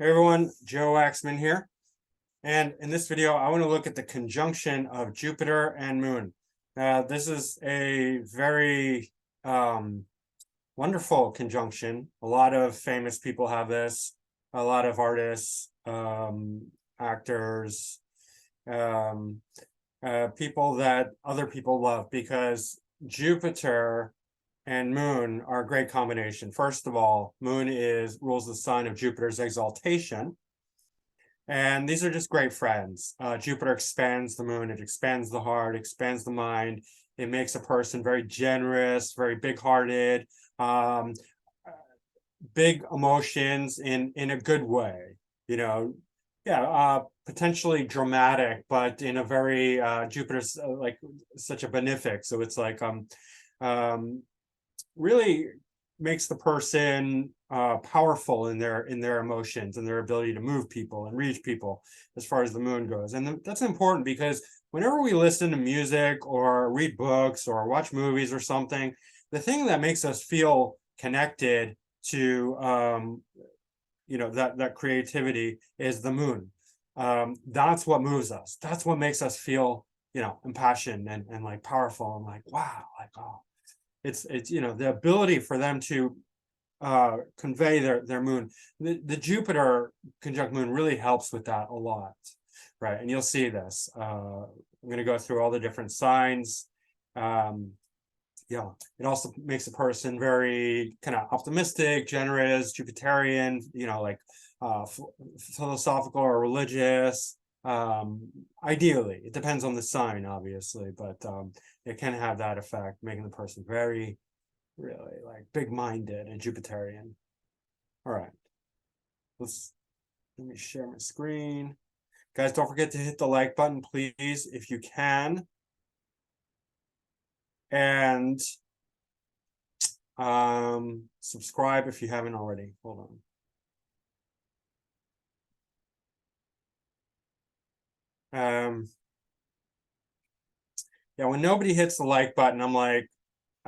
Hey everyone, Joe Waxman here. And in this video, I want to look at the conjunction of Jupiter and Moon. This is a very wonderful conjunction. A lot of famous people have this, a lot of artists, actors, people that other people love because Jupiter and Moon are a great combination. First of all, Moon rules the sign of Jupiter's exaltation. And these are just great friends. Jupiter expands the moon, it expands the heart, expands the mind. It makes a person very generous, very big-hearted, big emotions in a good way. Potentially dramatic, but in a very Jupiter's like such a benefic. So it's like really makes the person powerful in their emotions and their ability to move people and reach people as far as the moon goes. And that's important because whenever we listen to music or read books or watch movies or something, the thing that makes us feel connected to that creativity is the moon. That's what moves us. That's what makes us feel impassioned and like powerful and like wow, like oh, it's the ability for them to convey their moon. The Jupiter conjunct moon really helps with that a lot, right? And you'll see this. I'm going to go through all the different signs. It also makes a person very kind of optimistic, generous, Jupiterian, like philosophical or religious. Ideally, it depends on the sign, obviously, but it can have that effect, making the person very, really like big-minded and Jupiterian. All right, let me share my screen. Guys, don't forget to hit the like button, please, if you can. And subscribe if you haven't already. Hold on. Yeah, when nobody hits the like button, I'm like,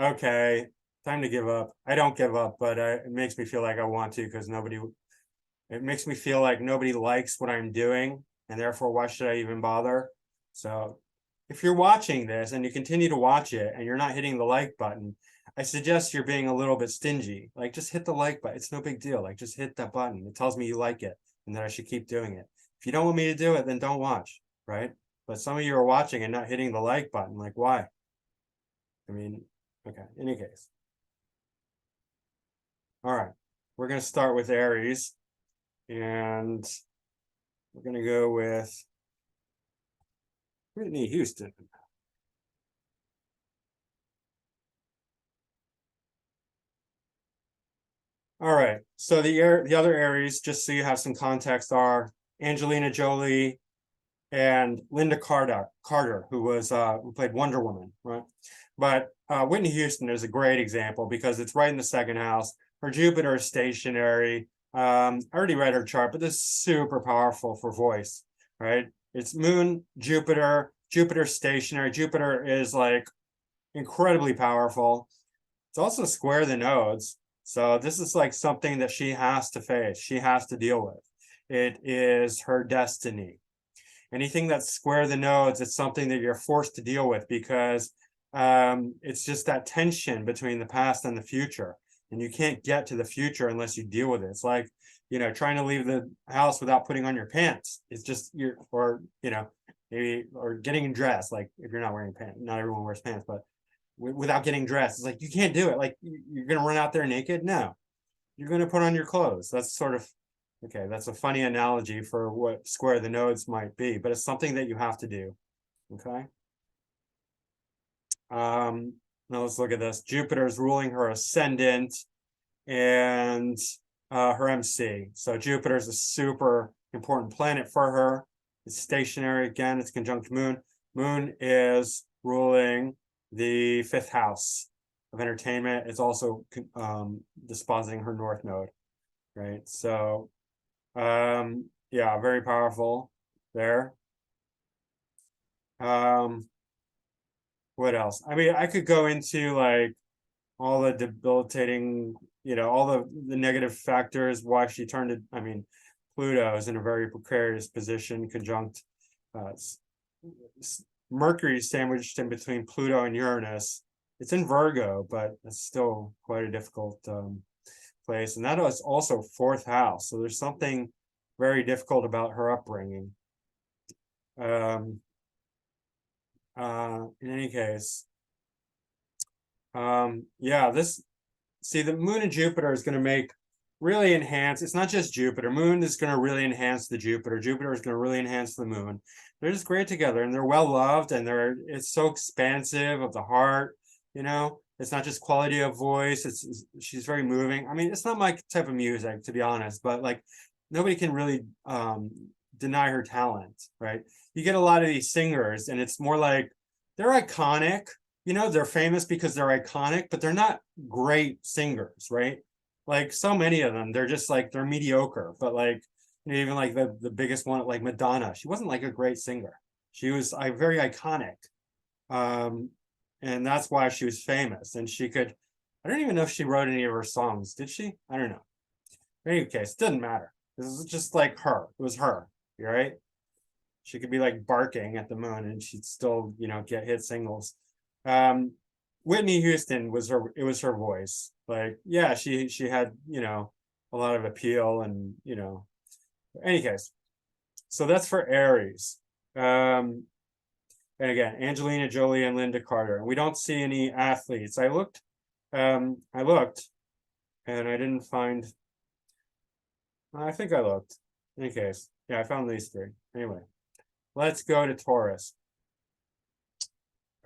okay, time to give up. I don't give up, but it makes me feel like I want to because it makes me feel like nobody likes what I'm doing, and therefore, why should I even bother? So if you're watching this and you continue to watch it and you're not hitting the like button, I suggest you're being a little bit stingy. Like, just hit the like button. It's no big deal. Like, just hit that button. It tells me you like it and that I should keep doing it. If you don't want me to do it, then don't watch, right? But some of you are watching and not hitting the like button. Like, why? I mean, okay, in any case. All right, we're going to start with Aries, and we're going to go with Whitney Houston. All right, so the other Aries, just so you have some context, are Angelina Jolie and Linda Carter, who played Wonder Woman, right? But Whitney Houston is a great example because it's right in the second house. Her Jupiter is stationary. I already read her chart, but this is super powerful for voice, right? It's Moon, Jupiter, Jupiter stationary. Jupiter is like incredibly powerful. It's also square the nodes. So this is like something that she has to face. She has to deal with. It is her destiny. Anything that's square the nodes, it's something that you're forced to deal with because it's just that tension between the past and the future. And you can't get to the future unless you deal with it. It's like, trying to leave the house without putting on your pants. It's just maybe, or getting dressed. Like if you're not wearing pants, not everyone wears pants, but without getting dressed, it's like, you can't do it. Like you're going to run out there naked. No, you're going to put on your clothes. That's sort of, okay, that's a funny analogy for what square the nodes might be, but it's something that you have to do. Okay. Now let's look at this. Jupiter is ruling her ascendant and her MC. So Jupiter is a super important planet for her. It's stationary again. It's conjunct Moon. Moon is ruling the fifth house of entertainment. It's also dispositing her north node, right? So yeah, very powerful there. What else? I mean, I could go into like all the debilitating, all the negative factors why she turned it. I mean, Pluto is in a very precarious position, conjunct Mercury sandwiched in between Pluto and Uranus. It's in Virgo, but it's still quite a difficult place. And that is also fourth house. So there's something very difficult about her upbringing. In any case, yeah, see, the moon and Jupiter is going to really enhance. It's not just Jupiter. Moon is going to really enhance the Jupiter. Jupiter is going to really enhance the moon. They're just great together, and they're well loved, and it's so expansive of the heart. It's not just quality of voice. She's very moving. I mean, it's not my type of music, to be honest, but like nobody can really deny her talent, right? You get a lot of these singers, and it's more like they're iconic. They're famous because they're iconic, but they're not great singers, right? Like so many of them, they're just like, they're mediocre. But like, even like the biggest one, like Madonna, she wasn't like a great singer. She was very iconic. And that's why she was famous. And I don't even know if she wrote any of her songs. Did she? I don't know. In any case, it doesn't matter. This is just like her. It was her, right? She could be like barking at the moon and she'd still, get hit singles. Whitney Houston it was her voice. Like, yeah, she had, a lot of appeal and, in any case. So that's for Aries. And again, Angelina Jolie and Linda Carter. And we don't see any athletes. I looked and I didn't find, I think I looked. In any case, yeah, I found these three. Anyway, let's go to Taurus.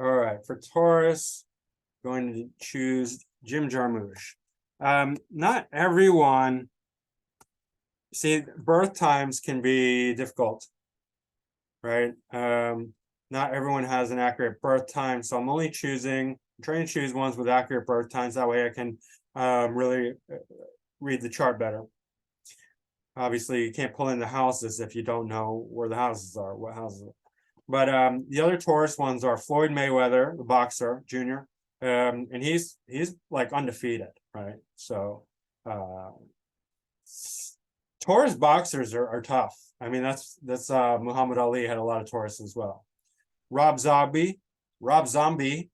All right, for Taurus, going to choose Jim Jarmusch. Not everyone, see, birth times can be difficult, right? Not everyone has an accurate birth time, so I'm trying to choose ones with accurate birth times. That way I can really read the chart better. Obviously, you can't pull in the houses if you don't know where the houses are, what houses are. But the other Taurus ones are Floyd Mayweather, the boxer, Jr., and he's like undefeated, right? So Taurus boxers are tough. I mean, that's Muhammad Ali had a lot of Taurus as well. Rob Zombie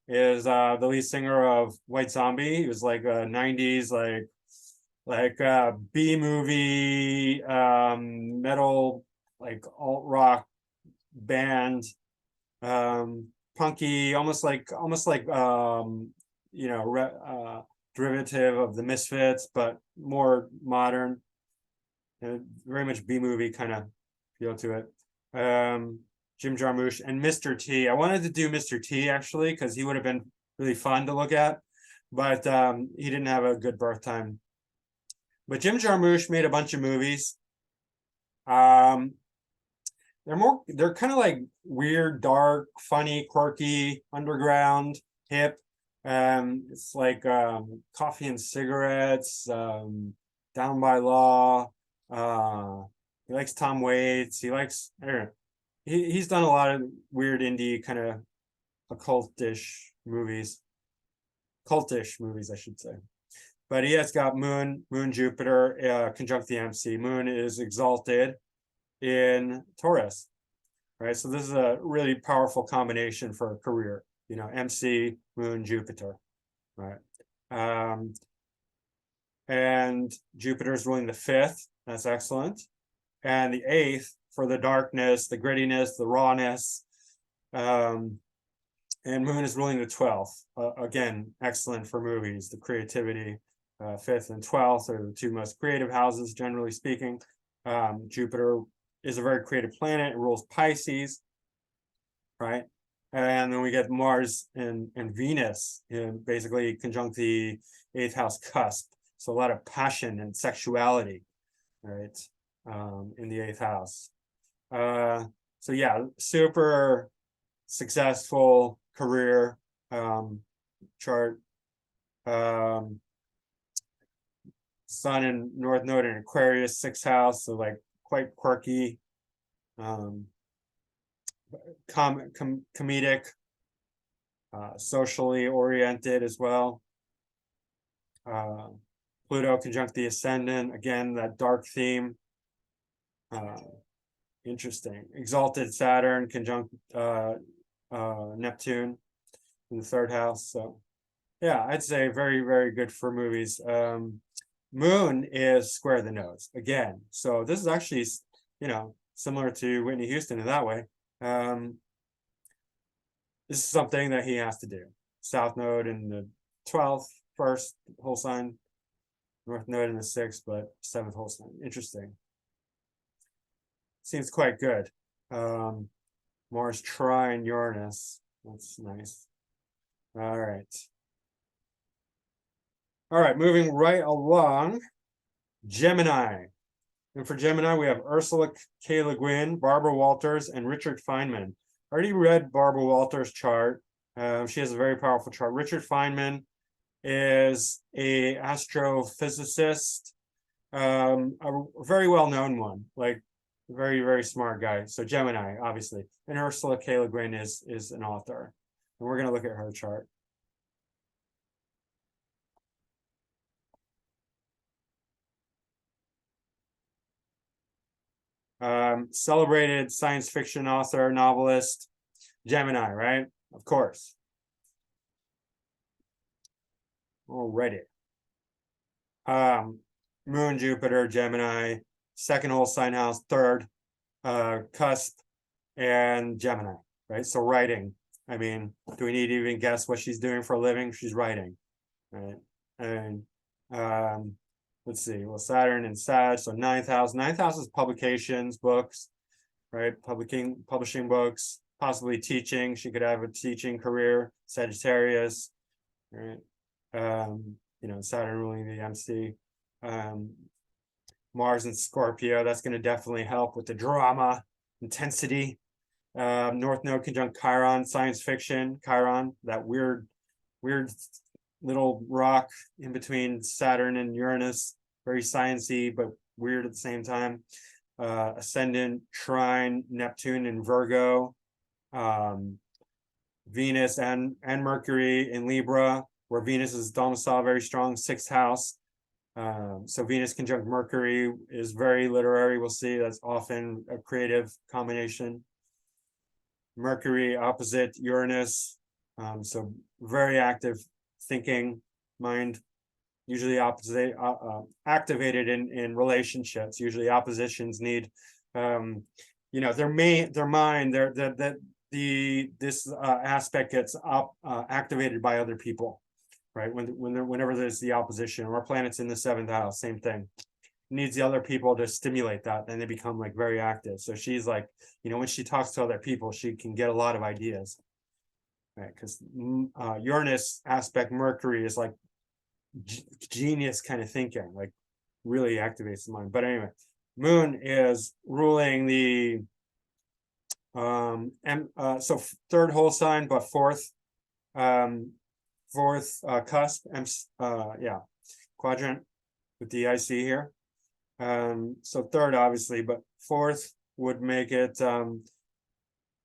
is the lead singer of White Zombie. He was like a 90s like B movie metal, like alt rock band, punky, almost like derivative of the Misfits, but more modern, very much B movie kind of feel to it. Jim Jarmusch and Mr. T. I wanted to do Mr. T actually because he would have been really fun to look at, but he didn't have a good birth time. But Jim Jarmusch made a bunch of movies. They're kind of like weird, dark, funny, quirky, underground, hip. It's like Coffee and Cigarettes, Down by Law. He likes Tom Waits. He likes, I don't know. He's done a lot of weird indie kind of occultish movies. Cultish movies, I should say. But he has got Moon, Jupiter, conjunct the MC. Moon is exalted in Taurus, right? So this is a really powerful combination for a career, MC, Moon, Jupiter, right? And Jupiter is ruling the 5th. That's excellent. And the 8th for the darkness, the grittiness, the rawness. And Moon is ruling the 12th. Again, excellent for movies, the creativity. 5th and 12th are the two most creative houses, generally speaking. Jupiter is a very creative planet. It rules Pisces, right? And then we get Mars and Venus, basically conjunct the 8th house cusp. So a lot of passion and sexuality, right? In the 8th house. So yeah, super successful career chart. Sun and North Node in Aquarius, 6th house, so like quite quirky, comedic, socially oriented as well. Pluto conjunct the ascendant, again, that dark theme. Interesting. Exalted Saturn, conjunct Neptune in the third house. So yeah, I'd say very, very good for movies. Moon is square the nose again. So this is actually, similar to Whitney Houston in that way. This is something that he has to do. South node in the 12th, first whole sign, north node in the 6th, but 7th whole sign. Interesting. Seems quite good. Mars trine Uranus. That's nice. All right. All right, moving right along. Gemini. And for Gemini, we have Ursula K. Le Guin, Barbara Walters, and Richard Feynman. I already read Barbara Walters' chart. She has a very powerful chart. Richard Feynman is a astrophysicist, a very well-known one, like very, very smart guy. So Gemini, obviously. And Ursula K. Le Guin is an author. And we're going to look at her chart. Celebrated science fiction author, novelist, Gemini, right? Of course. Alrighty. Moon, Jupiter, Gemini, second whole sign house, third cusp, and Gemini, right? So writing. I mean, do we need to even guess what she's doing for a living? She's writing, right? And let's see. Well, Saturn and Sag, so ninth house. Ninth house is publications, books, right? Publishing books, possibly teaching. She could have a teaching career. Sagittarius, right? Saturn ruling the MC. Mars and Scorpio, that's going to definitely help with the drama, intensity. North Node conjunct Chiron, science fiction, Chiron, that weird little rock in between Saturn and Uranus, very sciencey, but weird at the same time. Ascendant, trine, Neptune and Virgo. Venus and Mercury in Libra, where Venus is domicile, very strong, 6th house. So Venus conjunct Mercury is very literary. We'll see that's often a creative combination. Mercury opposite Uranus, so very active thinking, mind, usually opposite, activated in relationships. Usually oppositions need, their mind, this aspect gets activated by other people, right? Whenever there's the opposition, or planets in the 7th house, same thing. Needs the other people to stimulate that, then they become like very active. So she's like, when she talks to other people, she can get a lot of ideas, right? Because Uranus aspect Mercury is like genius kind of thinking, like really activates the mind. But anyway, Moon is ruling the so third whole sign, but fourth cusp, quadrant with the IC here. So third, obviously, but fourth would make it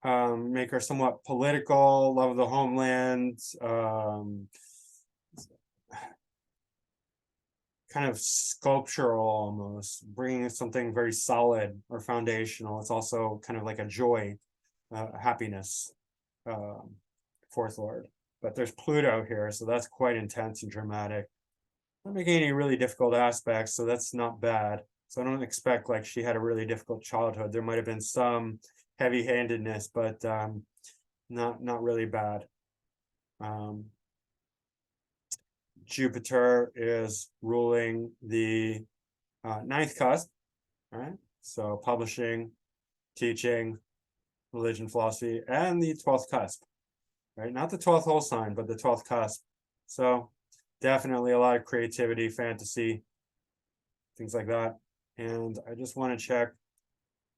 make her somewhat political, love of the homeland, kind of sculptural almost, bringing something very solid or foundational. It's also kind of like a joy, happiness, fourth lord. But there's Pluto here, so that's quite intense and dramatic. Not making any really difficult aspects, so that's not bad. So I don't expect like she had a really difficult childhood. There might have been some heavy-handedness, but not really bad. Jupiter is ruling the 9th cusp, right? So publishing, teaching, religion, philosophy, and the 12th cusp, right? Not the 12th whole sign, but the 12th cusp. So definitely a lot of creativity, fantasy, things like that. And I just want to check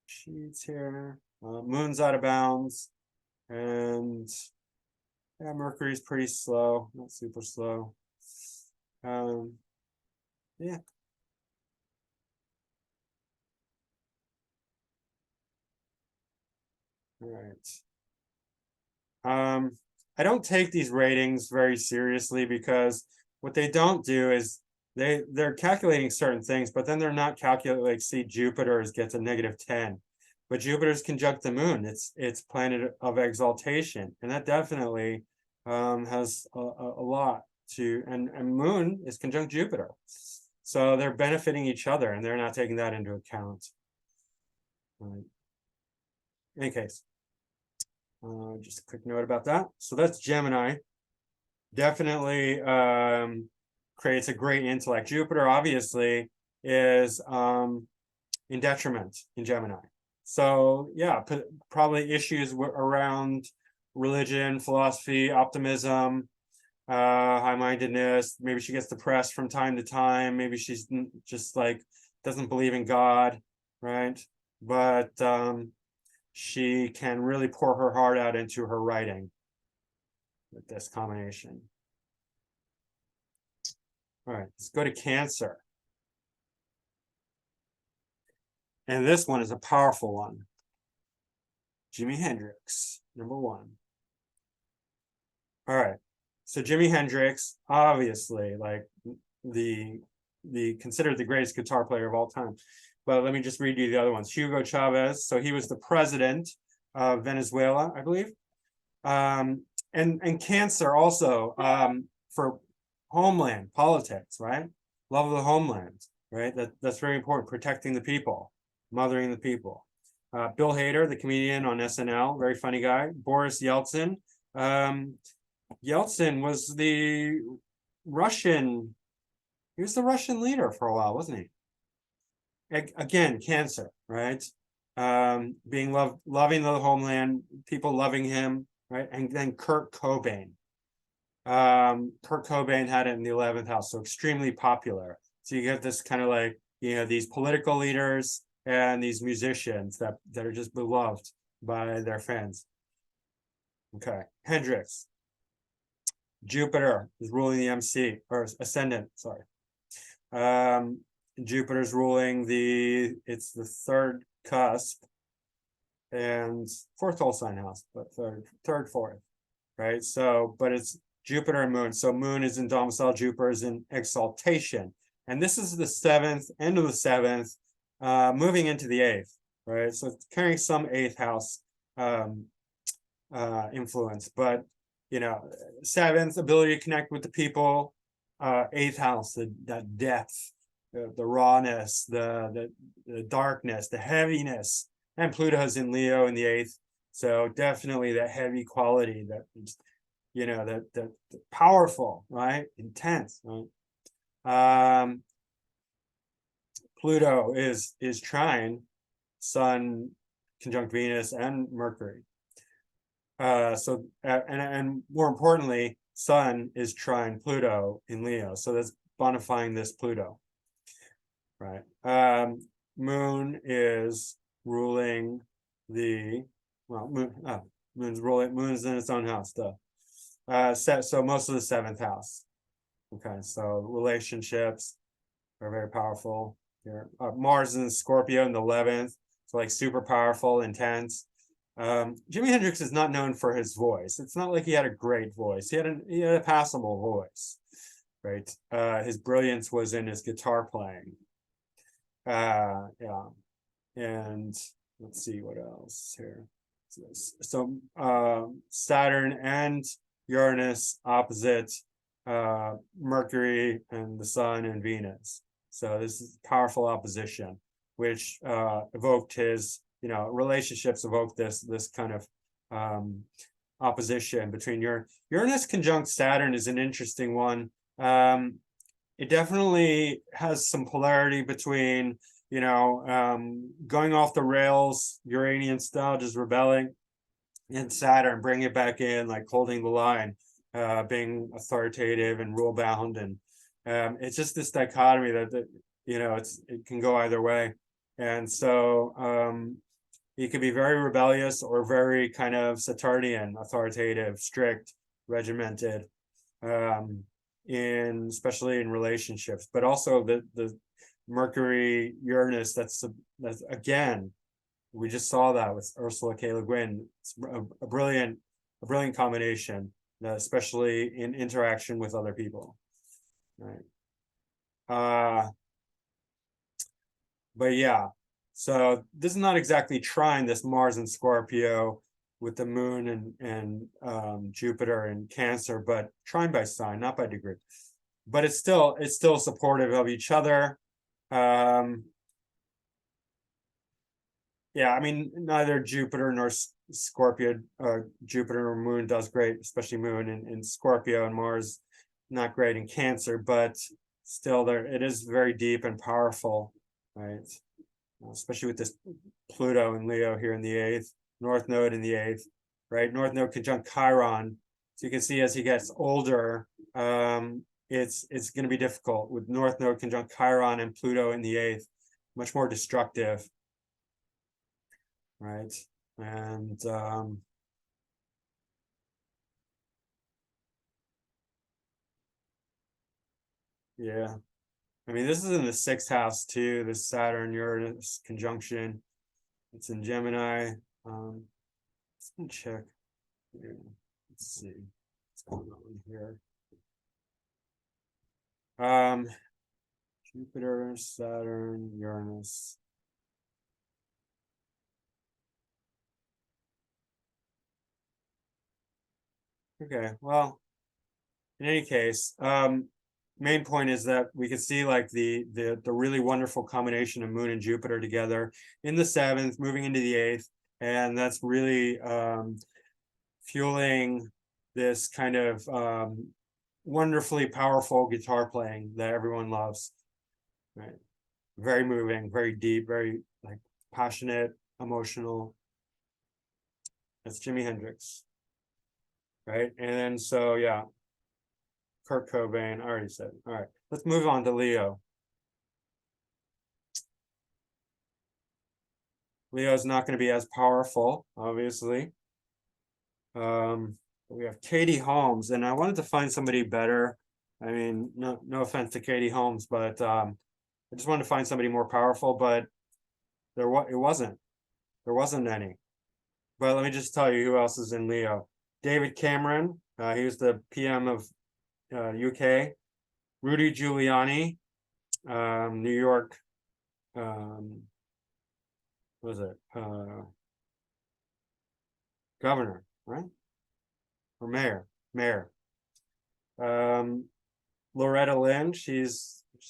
sheets here. Moon's out of bounds, and yeah, Mercury's pretty slow, not super slow. Yeah. All right. I don't take these ratings very seriously, because what they don't do is they're calculating certain things, but then they're not calculating, like, see, Jupiter's gets a -10, but Jupiter's conjunct the moon. It's planet of exaltation, and that definitely has a lot to, and moon is conjunct Jupiter. So they're benefiting each other, and they're not taking that into account. Right. In any case, just a quick note about that. So that's Gemini. Definitely creates a great intellect. Jupiter obviously is in detriment in Gemini. So yeah, probably issues around religion, philosophy, optimism, high-mindedness. Maybe she gets depressed from time to time. Maybe she's just like doesn't believe in God, right? But she can really pour her heart out into her writing with this combination. All right, let's go to Cancer. And this one is a powerful one. Jimi Hendrix, #1. All right, so Jimi Hendrix, obviously, like the considered the greatest guitar player of all time. But let me just read you the other ones. Hugo Chavez, so he was the president of Venezuela, I believe. And Cancer also, for homeland politics, right? Love of the homeland, right? That's very important. Protecting the people, mothering the people. Bill Hader, the comedian on SNL, very funny guy. Boris Yeltsin. Yeltsin was the Russian, he was the Russian leader for a while, wasn't he? Again, Cancer, right? Being loving the homeland, people loving him, right? And then Kurt Cobain. Kurt Cobain had it in the 11th house, so extremely popular. So you get this kind of like, these political leaders and these musicians that are just beloved by their fans. Okay, Hendrix. Jupiter is ruling the MC, or ascendant, sorry. Jupiter's ruling it's the third cusp and fourth whole sign house, but third, fourth, right? So, but it's Jupiter and moon. So moon is in domicile, Jupiter is in exaltation. And this is the 7th, end of the 7th, moving into the 8th, right? So it's carrying some 8th house influence, but 7th, ability to connect with the people, 8th house, that depth, the rawness, the darkness, the heaviness, and Pluto's in Leo in the 8th. So definitely that heavy quality, that that powerful, right? Intense, right? Pluto is trine Sun conjunct Venus and Mercury. So and more importantly, Sun is trine Pluto in Leo. So that's bonifying this Pluto, right? Moon is ruling moon's in its own house, so most of the 7th house. Okay, so relationships are very powerful here. Mars is in Scorpio in the 11th, so like super powerful, intense. Jimi Hendrix is not known for his voice. It's not like he had a great voice. He had a passable voice, right? His brilliance was in his guitar playing. Yeah, and let's see what else here. So Saturn and Uranus opposite Mercury and the Sun and Venus. So this is powerful opposition, which evoked his, relationships evoked this kind of opposition between Uranus conjunct Saturn is an interesting one. It definitely has some polarity between, going off the rails, Uranian style, just rebelling, and Saturn bringing it back in, like holding the line, being authoritative and rule bound. And it's just this dichotomy that it can go either way. And so it can be very rebellious or very kind of Saturnian, authoritative, strict, regimented, especially in relationships, but also the Mercury Uranus, that's again, we just saw that with Ursula K. Le Guin. It's a brilliant combination, especially in interaction with other people, right? But yeah, so this is not exactly trine, this Mars and Scorpio with the moon and Jupiter and Cancer, but trine by sign, not by degree. But it's still supportive of each other. Yeah, I mean, neither Jupiter nor Scorpio, Jupiter or Moon does great, especially Moon in Scorpio, and Mars not great in Cancer, but still there it is very deep and powerful, right? Especially with this Pluto and Leo here in the eighth, North Node in the eighth, right? North Node conjunct Chiron. So you can see as he gets older, it's going to be difficult with North Node conjunct Chiron and Pluto in the eighth, much more destructive, right? And yeah, I mean, this is in the sixth house too, this Saturn Uranus conjunction. It's in Gemini. Let's check here. Let's see what's going on here. Jupiter, Saturn, Uranus. Okay, well, in any case, main point is that we could see like the really wonderful combination of Moon and Jupiter together in the seventh, moving into the eighth, and that's really fueling this kind of wonderfully powerful guitar playing that everyone loves. Right, very moving, very deep, very like passionate, emotional. That's Jimi Hendrix, right? And then so yeah, Kurt Cobain, I already said. All right, let's move on to Leo. Leo's not going to be as powerful, obviously. We have Katie Holmes, and I wanted to find somebody better. I mean, no offense to Katie Holmes, but I just wanted to find somebody more powerful, but there wasn't any. But let me just tell you who else is in Leo. David Cameron, he was the PM of UK. Rudy Giuliani, New York, what was it? Governor, right? Or mayor. Loretta Lynn,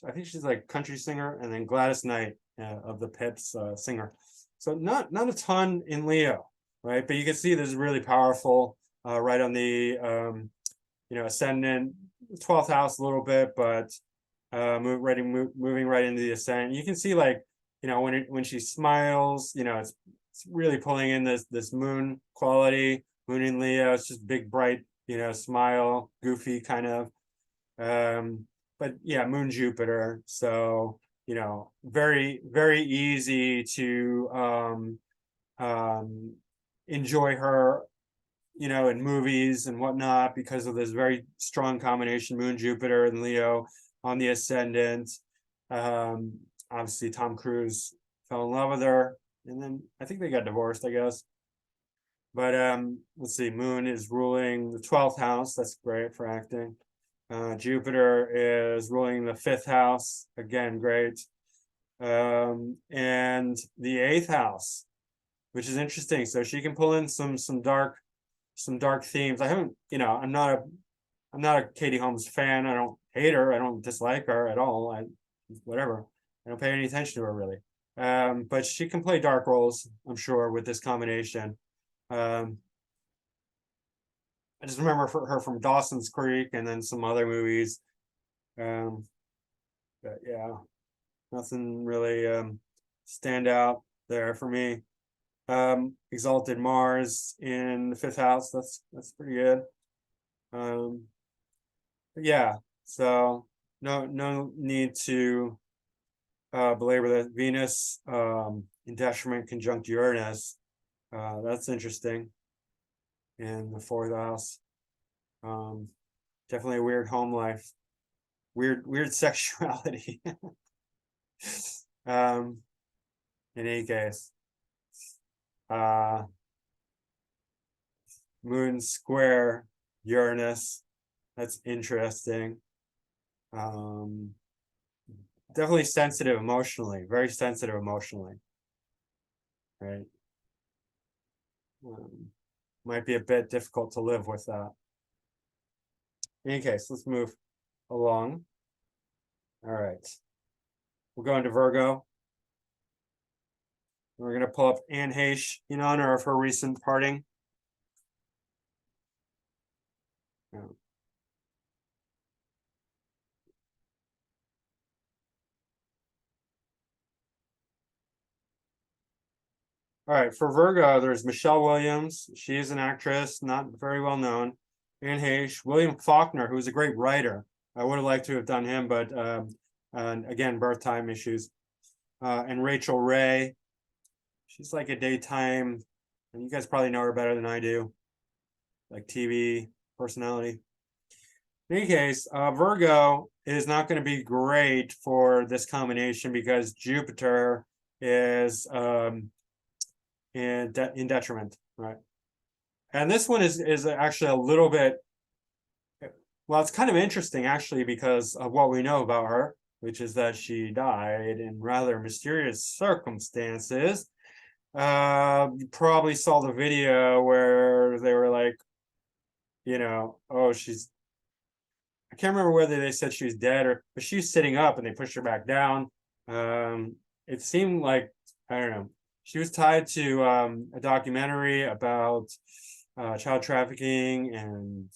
I think she's like country singer, and then Gladys Knight of the Pips, singer. So not a ton in Leo, right? But you can see this is really powerful, right on the ascendant, 12th house a little bit, but moving right into the ascendant. You can see like when she smiles, it's really pulling in this moon quality. Moon in Leo, it's just big, bright, smile, goofy kind of. But yeah, Moon Jupiter. So, very, very easy to enjoy her, in movies and whatnot because of this very strong combination, Moon Jupiter and Leo on the ascendant. Obviously, Tom Cruise fell in love with her, and then I think they got divorced, I guess. But let's see, Moon is ruling the 12th house. That's great for acting. Jupiter is ruling the 5th house. Again, great. And the 8th house, which is interesting. So she can pull in some dark themes. I haven't, I'm not a Katie Holmes fan. I don't hate her. I don't dislike her at all. Whatever. I don't pay any attention to her really. But she can play dark roles, I'm sure, with this combination. I just remember her from Dawson's Creek and then some other movies. But yeah, nothing really stand out there for me. Exalted Mars in the 5th house. That's pretty good. But yeah, so no need to belabor that. Venus in detriment conjunct Uranus. That's interesting. In the 4th house. Definitely a weird home life. Weird sexuality. In any case. Moon square Uranus. That's interesting. definitely sensitive emotionally, very sensitive emotionally, right? Might be a bit difficult to live with that. In any case, let's move along. All right. We'll go into Virgo. We're going to pull up Anne Heche in honor of her recent parting. Yeah. All right, for Virgo, there's Michelle Williams. She is an actress, not very well known. Anne Heche, William Faulkner, who's a great writer. I would have liked to have done him, but again, birth time issues. And Rachel Ray. She's like a daytime, and you guys probably know her better than I do, like TV personality. In any case, Virgo is not going to be great for this combination because Jupiter is in detriment, right? And this one is actually a little bit, well, it's kind of interesting actually because of what we know about her, which is that she died in rather mysterious circumstances. You probably saw the video where they were like, oh, I can't remember whether they said she was dead but she's sitting up and they pushed her back down. It seemed like, I don't know, she was tied to a documentary about child trafficking and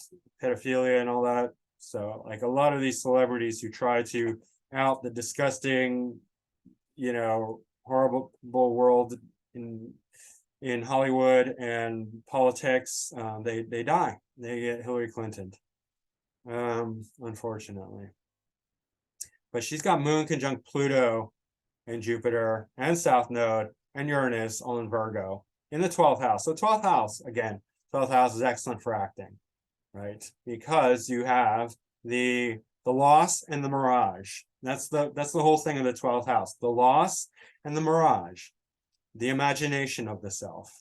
pedophilia and all that. So like a lot of these celebrities who try to out the disgusting, horrible world in Hollywood and politics, they die. They get Hillary Clinton, unfortunately. But she's got Moon conjunct Pluto and Jupiter and South Node and Uranus all in Virgo in the 12th house. So 12th house, again, 12th house is excellent for acting, right? Because you have the loss and the mirage. That's the whole thing of the 12th house. The loss and the mirage, the imagination of the self.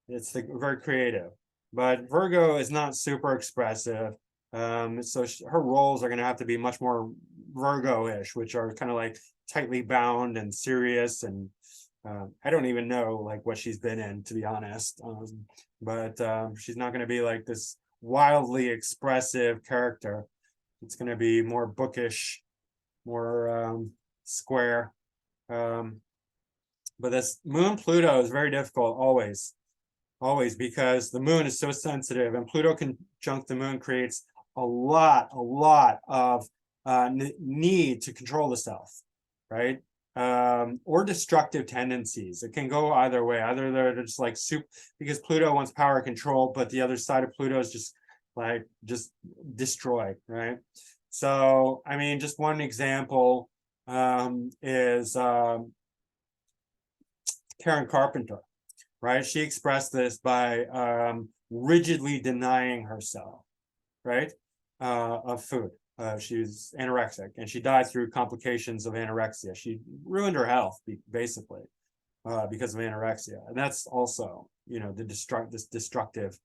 It's very creative. But Virgo is not super expressive. So her roles are going to have to be much more Virgo-ish, which are kind of like tightly bound and serious, and I don't even know like what she's been in, to be honest, but she's not going to be like this wildly expressive character. It's going to be more bookish, more square, but this Moon Pluto is very difficult always because the moon is so sensitive, and Pluto conjunct the moon creates a lot of need to control the self, right? Or destructive tendencies. It can go either way. Either they're just like because Pluto wants power control, but the other side of Pluto is just destroy, right? So, I mean, just one example is Karen Carpenter, right? She expressed this by rigidly denying herself, right, of food. She was anorexic, and she died through complications of anorexia. She ruined her health, basically, because of anorexia. And that's also, this destructive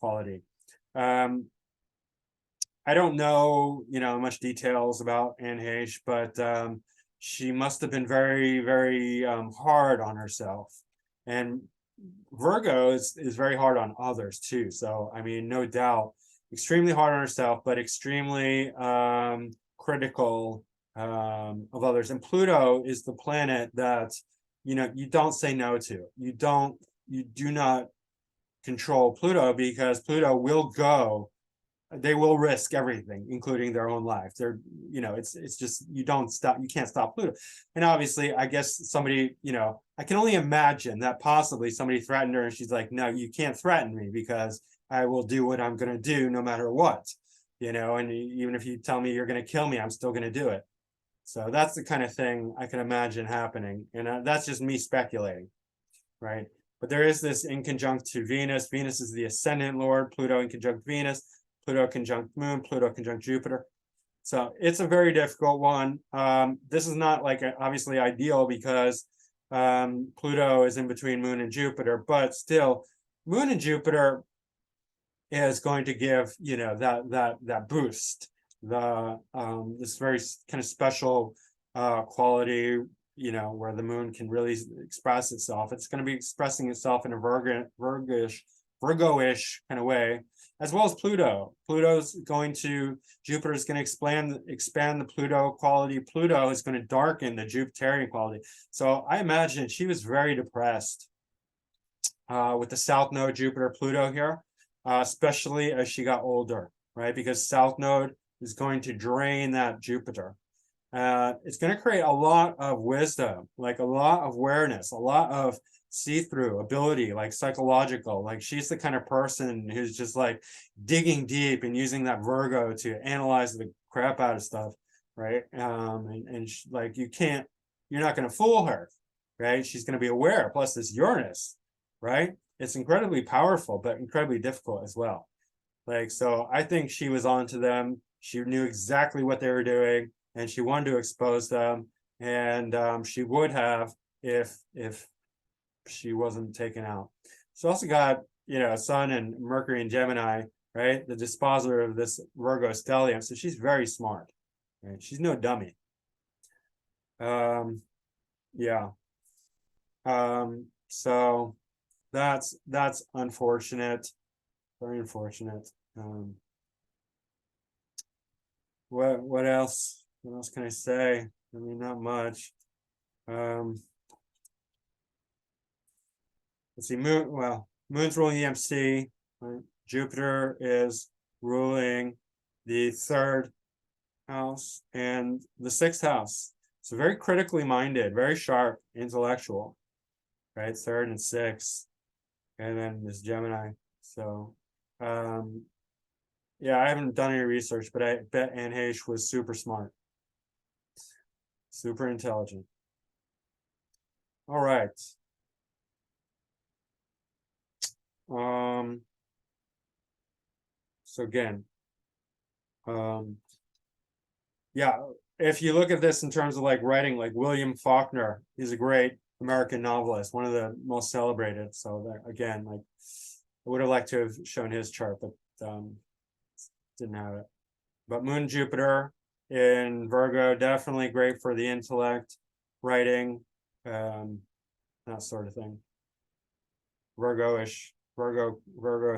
quality. I don't know, much details about Anne Heche, but she must have been very, very hard on herself. And Virgo is very hard on others too. So, I mean, no doubt, extremely hard on herself, but extremely critical of others. And Pluto is the planet that, you don't say no to. You do not control Pluto, because Pluto will go. They will risk everything, including their own life. They're, it's just, you can't stop Pluto. And obviously, I guess somebody, I can only imagine that possibly somebody threatened her and she's like, no, you can't threaten me because I will do what I'm going to do no matter what, and even if you tell me you're going to kill me, I'm still going to do it. So that's the kind of thing I can imagine happening. And that's just me speculating, right? But there is this in conjunct to Venus. Venus is the ascendant lord, Pluto in conjunct Venus, Pluto conjunct Moon, Pluto conjunct Jupiter. So it's a very difficult one. This is not like obviously ideal because Pluto is in between Moon and Jupiter, but still, Moon and Jupiter is going to give that boost, this very kind of special quality, you know, where the moon can really express itself. It's going to be expressing itself in a Virgo-ish kind of way, as well as Pluto. Jupiter is going to expand the Pluto quality. Pluto is going to darken the Jupiterian quality. So I imagine she was very depressed with the South Node Jupiter Pluto here, especially as she got older, right? Because South Node is going to drain that Jupiter. It's going to create a lot of wisdom, like a lot of awareness, a lot of see-through ability, like psychological. Like she's the kind of person who's just like digging deep and using that Virgo to analyze the crap out of stuff, right? Like you're not going to fool her, right? She's going to be aware. Plus this Uranus, right? It's incredibly powerful, but incredibly difficult as well. Like, so I think she was onto them. She knew exactly what they were doing, and she wanted to expose them. And she would have if she wasn't taken out. She also got, you know, Sun and Mercury and Gemini, right? The dispositor of this Virgo stellium. So she's very smart, right? She's no dummy. Yeah. So that's unfortunate, very unfortunate. What else can I say? I mean, not much. Let's see, Moon's ruling EMC, right? Jupiter is ruling the 3rd house and the 6th house. So very critically minded, very sharp, intellectual, right? 3rd and 6th, and then this Gemini. So, yeah, I haven't done any research, but I bet Anne Heche was super smart, super intelligent. All right. So again, yeah, if you look at this in terms of like writing, like William Faulkner, he's a great American novelist, one of the most celebrated. So that, again, like I would have liked to have shown his chart, but didn't have it. But Moon Jupiter in Virgo, definitely great for the intellect, writing, that sort of thing. Virgo-ish, Virgo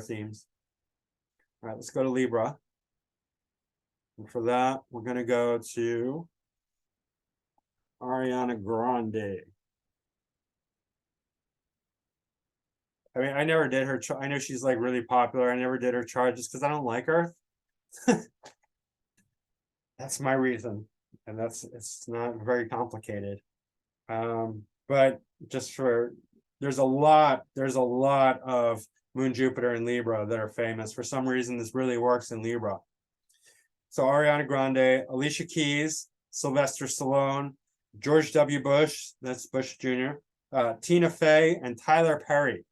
themes. All right, let's go to Libra. And for that, we're going to go to Ariana Grande. I mean, I never did her chart. I know she's like really popular. I never did her chart just because I don't like her. That's my reason. And it's not very complicated. But just for, there's a lot of Moon Jupiter and Libra that are famous. For some reason, this really works in Libra. So Ariana Grande, Alicia Keys, Sylvester Stallone, George W. Bush, that's Bush Jr., Tina Fey, and Tyler Perry.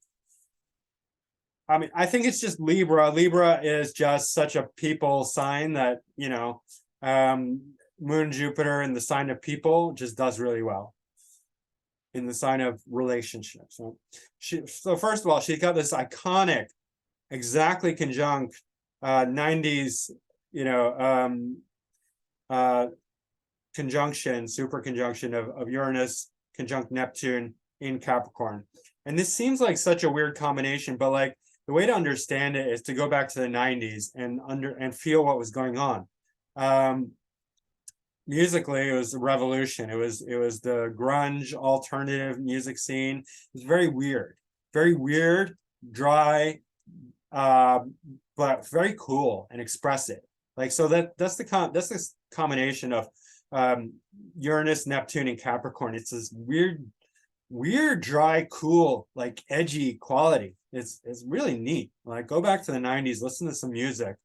I mean, I think it's just Libra. Libra is just such a people sign that, you know, Moon Jupiter in the sign of people just does really well in the sign of relationships. So first of all, she's got this iconic, exactly conjunct 90s, you know, conjunction, super conjunction of Uranus conjunct Neptune in Capricorn. And this seems like such a weird combination, but like the way to understand it is to go back to the 90s and feel what was going on. Musically, it was a revolution. It was the grunge alternative music scene. It was very weird, dry, but very cool and expressive. Like, so that's this combination of Uranus, Neptune, and Capricorn. It's this weird, dry, cool, like edgy quality. It's really neat. Like, go back to the 90s, listen to some music.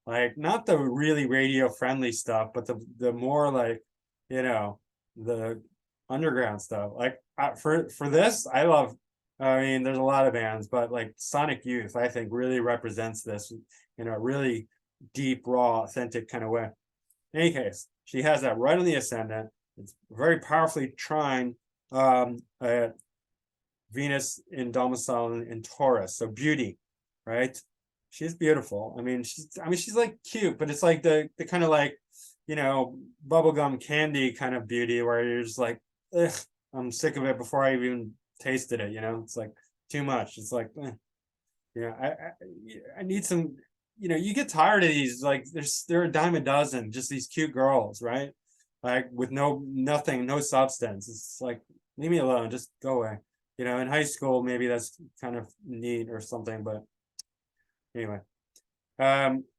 Like, not the really radio friendly stuff, but the more like, you know, the underground stuff. Like for this, I love, I mean, there's a lot of bands, but like Sonic Youth, I think really represents this in a really deep, raw, authentic kind of way. In any case, she has that right on the ascendant. It's very powerfully trine Venus in domicile in Taurus. So beauty, right? She's beautiful. I mean, she's like cute, but it's like the kind of like you know, bubblegum candy kind of beauty where you're just like, ugh, I'm sick of it before I even tasted it, you know? It's like too much. It's like, yeah, I need some, you know, you get tired of these, like they're a dime a dozen, just these cute girls, right? Like with nothing, no substance. It's like, leave me alone, just go away. You know, in high school, maybe that's kind of neat or something, but anyway.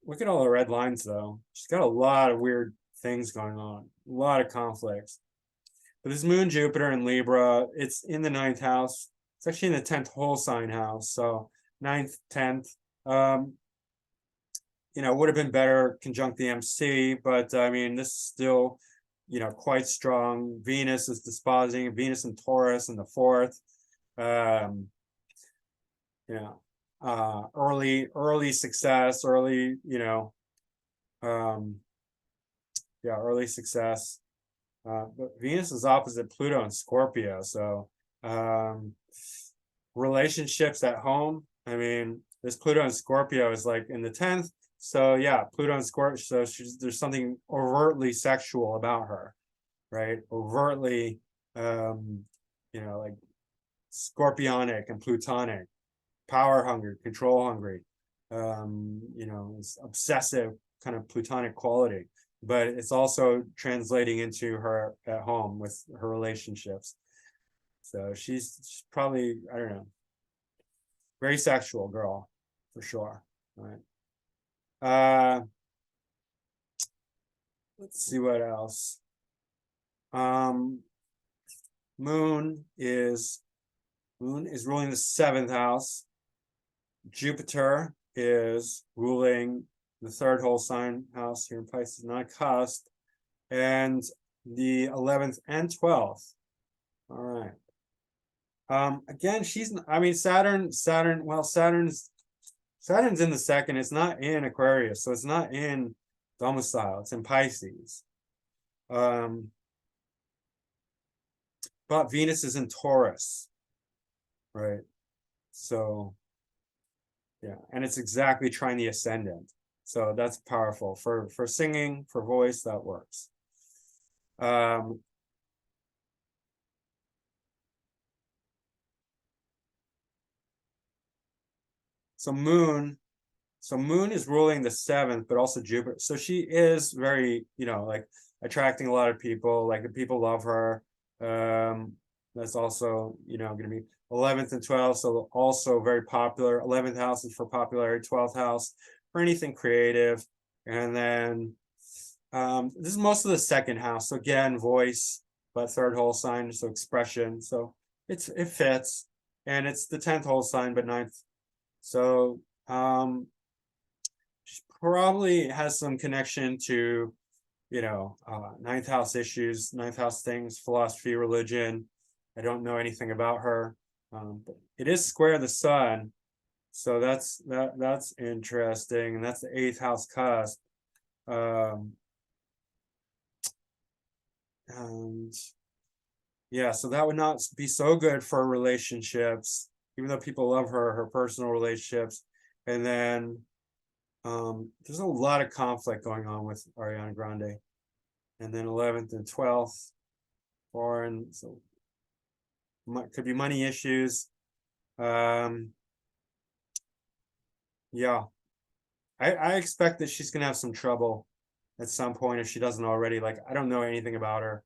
Look at all the red lines though. She's got a lot of weird things going on, a lot of conflicts. But this moon Jupiter in Libra, it's in the ninth house. It's actually in the 10th whole sign house. So ninth, 10th. Um, you know, would have been better conjunct the MC, but I mean, this is still, you know, quite strong. Venus is dispositing, Venus and Taurus in the fourth. Um, you know, early success, early, you know, um, yeah, early success. But Venus is opposite Pluto and Scorpio, so relationships at home. I mean, this Pluto and Scorpio is like in the 10th. So yeah, Pluto and Scorpio. So there's something overtly sexual about her, right? Overtly, you know, like scorpionic and plutonic, power hungry, control hungry. You know, it's obsessive kind of plutonic quality, but it's also translating into her at home with her relationships. So she's probably, I don't know, very sexual girl for sure. All right. Let's see what else. Um, Moon is ruling the 7th house. Jupiter is ruling the 3rd whole sign house here in Pisces, not cusp, and the 11th and 12th. All right. Again, I mean, well, Saturn's in the 2nd. It's not in Aquarius, so it's not in domicile. It's in Pisces. But Venus is in Taurus, right? So, yeah, and it's exactly trying the ascendant. So that's powerful for singing, for voice, that works. So Moon is ruling the 7th, but also Jupiter. So she is very, you know, like attracting a lot of people, like people love her. That's also, you know, going to be 11th and 12th, so also very popular. 11th house is for popularity, 12th house for anything creative. And then this is most of the 2nd house. So again, voice, but 3rd whole sign, so expression. So it fits. And it's the 10th whole sign, but 9th. So she probably has some connection to, you know, 9th house issues, 9th house things, philosophy, religion. I don't know anything about her, but it is square the sun, so that's interesting, and that's the 8th house cusp. And yeah, so that would not be so good for relationships, even though people love her personal relationships. And then there's a lot of conflict going on with Ariana Grande. And then 11th and 12th, foreign, so could be money issues. Yeah, I expect that she's gonna have some trouble at some point if she doesn't already. Like, I don't know anything about her,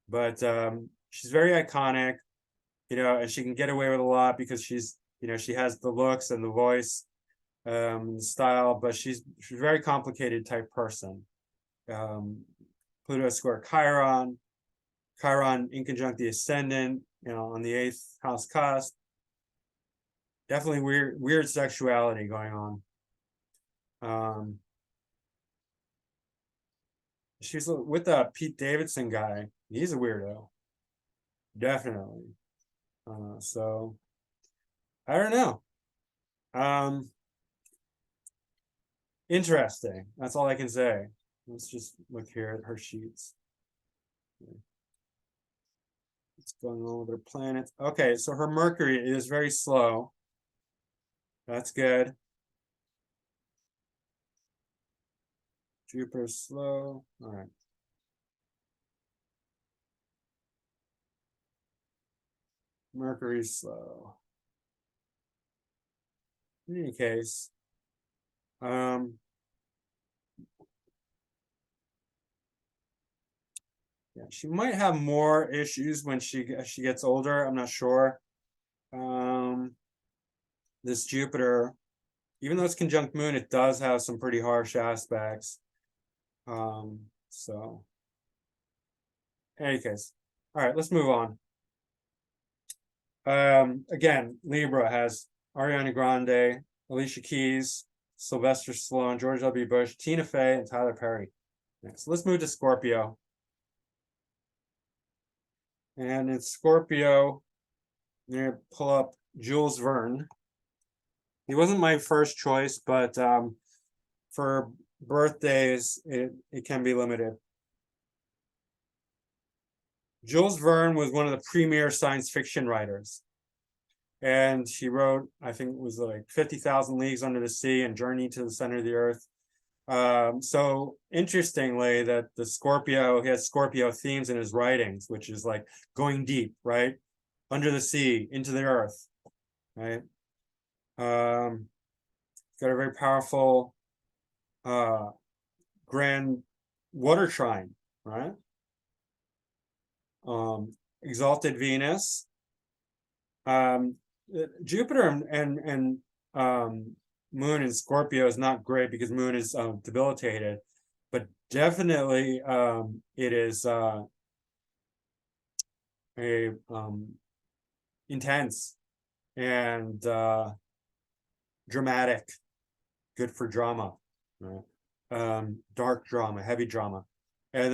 but she's very iconic, you know, and she can get away with a lot because she's, you know, she has the looks and the voice, style, but she's a very complicated type person. Pluto square Chiron in conjunct the ascendant, you know, on the 8th house cusp. Definitely weird sexuality going on. She's with the Pete Davidson guy. He's a weirdo, definitely. So I don't know. Interesting. That's all I can say. Let's just look here at her sheets. What's going on with her planets? Okay, so her Mercury is very slow. That's good. Jupiter's slow. All right. Mercury's slow. In any case, yeah, she might have more issues when she gets older. I'm not sure. This Jupiter, even though it's conjunct Moon, it does have some pretty harsh aspects. So, in any case, all right, let's move on. Again, Libra has Ariana Grande, Alicia Keys, Sylvester Stallone, George W. Bush, Tina Fey, and Tyler Perry. Next, let's move to Scorpio. And in Scorpio, I'm gonna pull up Jules Verne. He wasn't my first choice, but for birthdays, it can be limited. Jules Verne was one of the premier science fiction writers. And he wrote, I think it was like 50,000 Leagues Under the Sea and Journey to the Center of the Earth. So interestingly, that the Scorpio, he has Scorpio themes in his writings, which is like going deep, right? Under the sea, into the earth, right? Got a very powerful grand water trine, right? Exalted Venus. Jupiter and Moon in Scorpio is not great because Moon is debilitated, but definitely it is a intense and dramatic, good for drama, right? Dark drama, heavy drama. And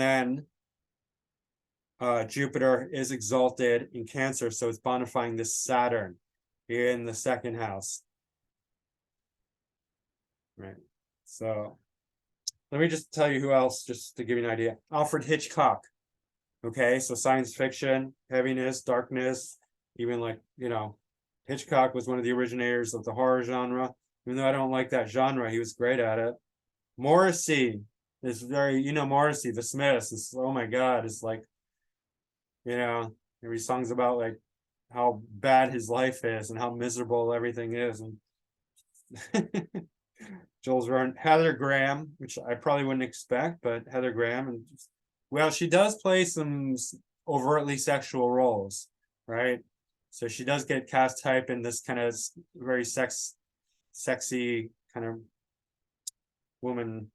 then Jupiter is exalted in Cancer, so it's bonifying this Saturn in the second house. Right. So let me just tell you who else, just to give you an idea. Alfred Hitchcock. Okay, so science fiction, heaviness, darkness, even like, Hitchcock was one of the originators of the horror genre. Even though I don't like that genre, he was great at it. Morrissey is very, Morrissey, the Smiths, is, oh my God, it's like, every song's about like how bad his life is and how miserable everything is. And Jules Verne, Heather Graham, which I probably wouldn't expect, but Heather Graham, and well, she does play some overtly sexual roles, right? So she does get cast type in this kind of very sexy kind of woman,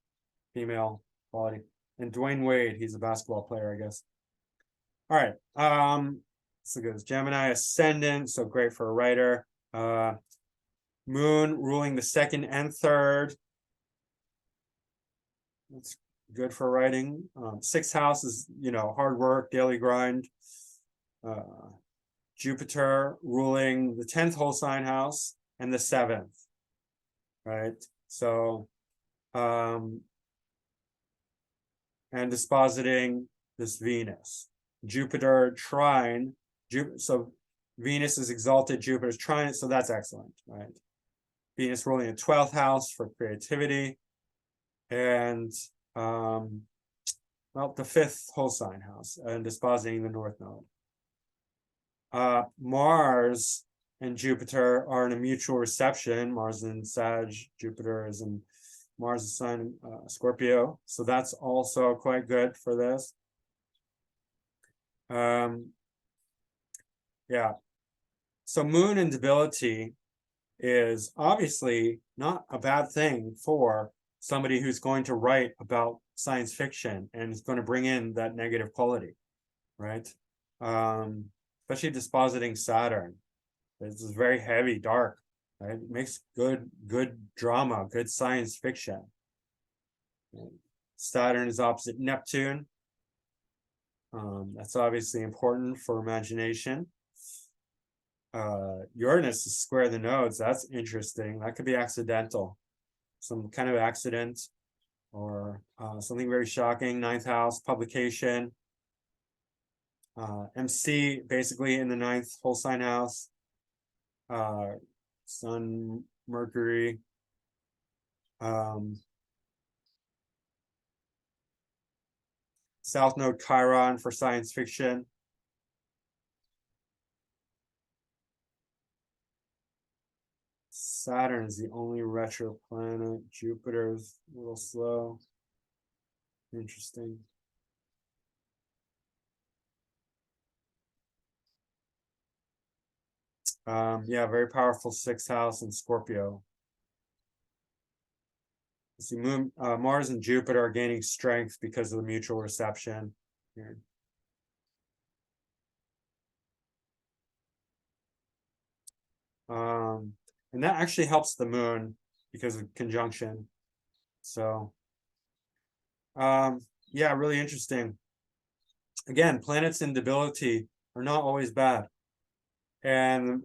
female quality. And Dwayne Wade, he's a basketball player, I guess. All right. So good. Gemini ascendant, so great for a writer. Moon ruling the second and third. That's good for writing. Sixth house is, hard work, daily grind. Jupiter ruling the 10th whole sign house and the 7th, right? So, and dispositing this Venus. Jupiter trine, so Venus is exalted, Jupiter's trine, so that's excellent, right? Venus ruling the 12th house for creativity, and well, the 5th whole sign house, and dispositing the North Node. Mars and Jupiter are in a mutual reception. Mars in Sag, Jupiter is in Mars' sign Scorpio, so that's also quite good for this. Yeah. So Moon and debility is obviously not a bad thing for somebody who's going to write about science fiction and is going to bring in that negative quality, right? Especially dispositing Saturn. This is very heavy, dark, right? It makes good drama, good science fiction. Saturn is opposite Neptune. That's obviously important for imagination. Uranus is square the nodes. That's interesting. That could be accidental, some kind of accident, or something very shocking. Ninth house, publication. MC basically in the ninth whole sign house. Sun, Mercury. South node Chiron for science fiction. Saturn is the only retro planet. Jupiter's a little slow. Interesting. Yeah, very powerful sixth house in Scorpio. See, Mars and Jupiter are gaining strength because of the mutual reception here. And that actually helps the moon because of conjunction. So, yeah, really interesting. Again, planets in debility are not always bad, and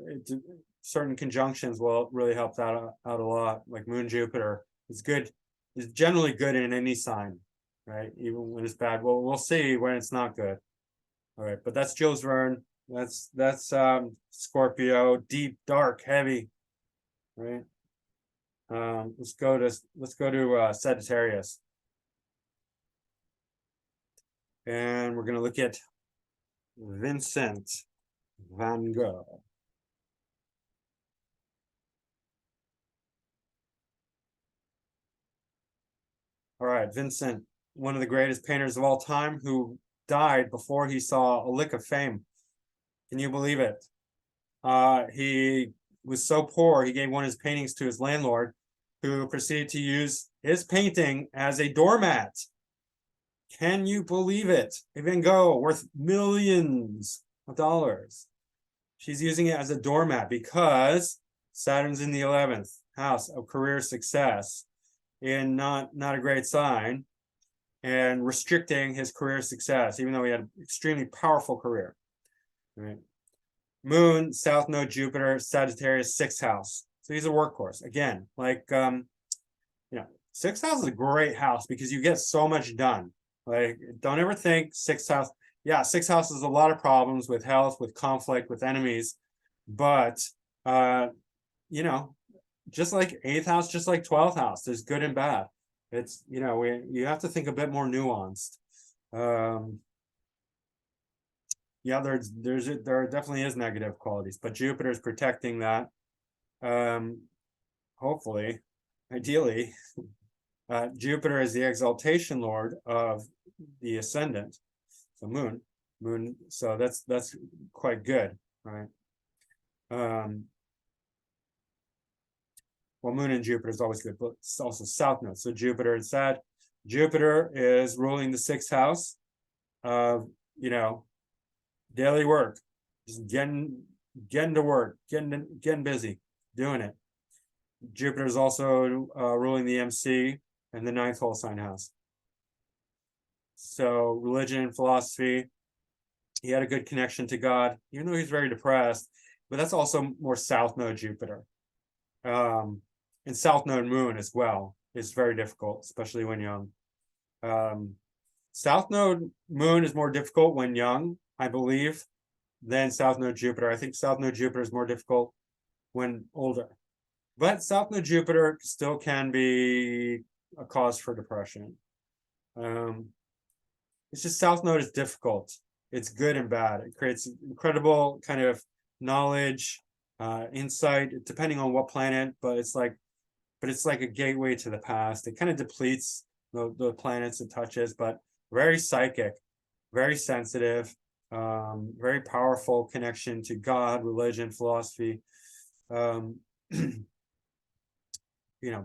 certain conjunctions will really help that out a lot. Like Moon Jupiter is good, is generally good in any sign, right? Even when it's bad. Well, we'll see when it's not good. All right, but that's Jules Verne. That's Scorpio, deep, dark, heavy, right? Let's go to Sagittarius, and we're gonna look at Vincent van Gogh. All right, Vincent, one of the greatest painters of all time, who died before he saw a lick of fame. Can you believe it? He was so poor, he gave one of his paintings to his landlord, who proceeded to use his painting as a doormat. Can you believe it? Van Gogh, worth millions of dollars. She's using it as a doormat because Saturn's in the 11th house of career success, and not a great sign, and restricting his career success, even though he had an extremely powerful career. Right? Moon, South Node, Jupiter, Sagittarius, sixth house. So he's a workhorse. Again, like sixth house is a great house because you get so much done. Like, don't ever think sixth house. Yeah, sixth house is a lot of problems with health, with conflict, with enemies, but just like eighth house, just like 12th house, there's good and bad. It's you have to think a bit more nuanced. Yeah, there definitely is negative qualities, but Jupiter is protecting that. Hopefully, ideally, Jupiter is the exaltation lord of the ascendant, so moon. So that's quite good, right? Well, moon and Jupiter is always good, but it's also south node. So Jupiter and Sag. Jupiter is ruling the sixth house of daily work, just getting to work, getting busy, doing it. Jupiter is also ruling the MC and the ninth whole sign house. So religion and philosophy, he had a good connection to God, even though he's very depressed. But that's also more south node Jupiter, and south node moon as well is very difficult, especially when young. South node moon is more difficult when young, I believe, than south node Jupiter. I think south node Jupiter is more difficult when older, but south node Jupiter still can be a cause for depression. It's just south node is difficult. It's good and bad. It creates incredible kind of knowledge, insight, depending on what planet, but it's like a gateway to the past. It kind of depletes the planets it touches, but very psychic, very sensitive, very powerful connection to God, religion, philosophy.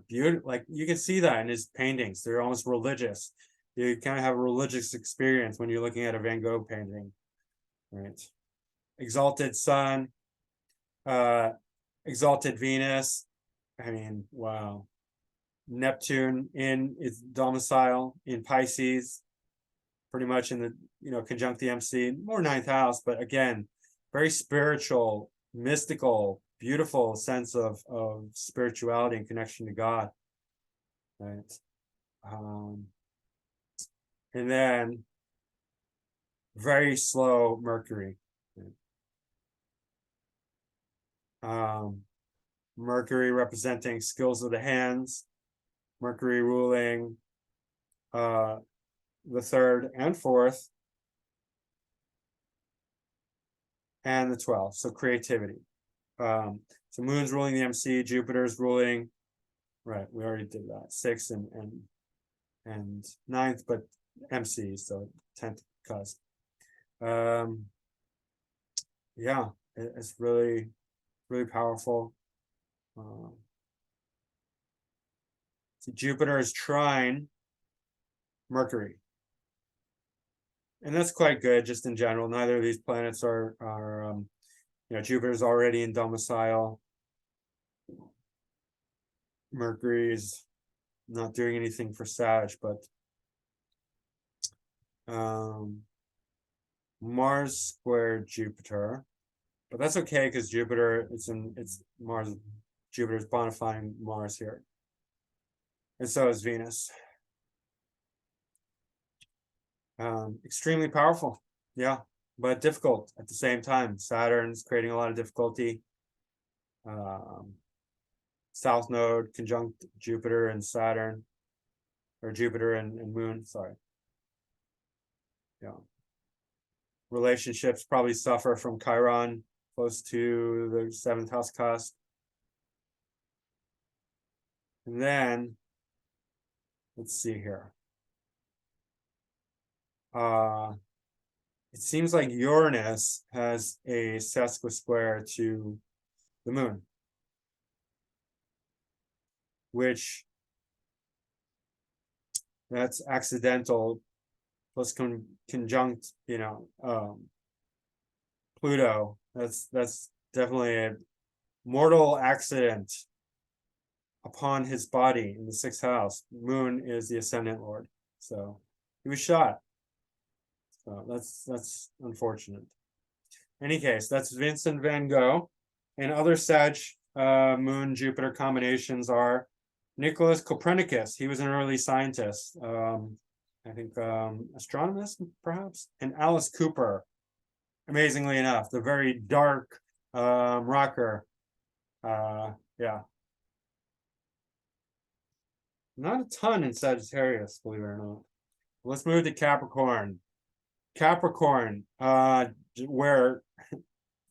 Beautiful. Like, you can see that in his paintings. They're almost religious. You kind of have a religious experience when you're looking at a Van Gogh painting, right? Exalted Sun, exalted Venus. I mean, wow. Neptune in its domicile in Pisces, pretty much in the conjunct the MC, more ninth house, but again, very spiritual, mystical, beautiful sense of spirituality and connection to God, right? And then very slow Mercury. Mercury representing skills of the hands, Mercury ruling the third and fourth, and the 12th, so creativity. So Moon's ruling the MC, Jupiter's ruling, right, we already did that, 6th and 9th, but MC, so 10th cusp. Yeah, it's really, really powerful. So Jupiter is trine Mercury. And that's quite good just in general. Neither of these planets are Jupiter's already in domicile. Mercury is not doing anything for Sag, but Mars squared Jupiter. But that's okay because Jupiter, it's Mars, Jupiter's bonifying Mars here. And so is Venus. Extremely powerful, yeah, but difficult at the same time. Saturn's creating a lot of difficulty. South node conjunct Jupiter and Saturn, or Jupiter and Moon, sorry. Yeah. Relationships probably suffer from Chiron, close to the 7th house cusp. And then, let's see here. It seems like Uranus has a sesquisquare to the Moon, which that's accidental plus conjunct, Pluto. That's definitely a mortal accident upon his body in the 6th house. Moon is the ascendant lord, so he was shot. So that's unfortunate. In any case, that's Vincent van Gogh. And other Sag Moon Jupiter combinations are Nicholas Copernicus. He was an early scientist, I think astronomist perhaps, and Alice Cooper. Amazingly enough, the very dark rocker. Yeah. Not a ton in Sagittarius, believe it or not. Let's move to Capricorn. Capricorn, where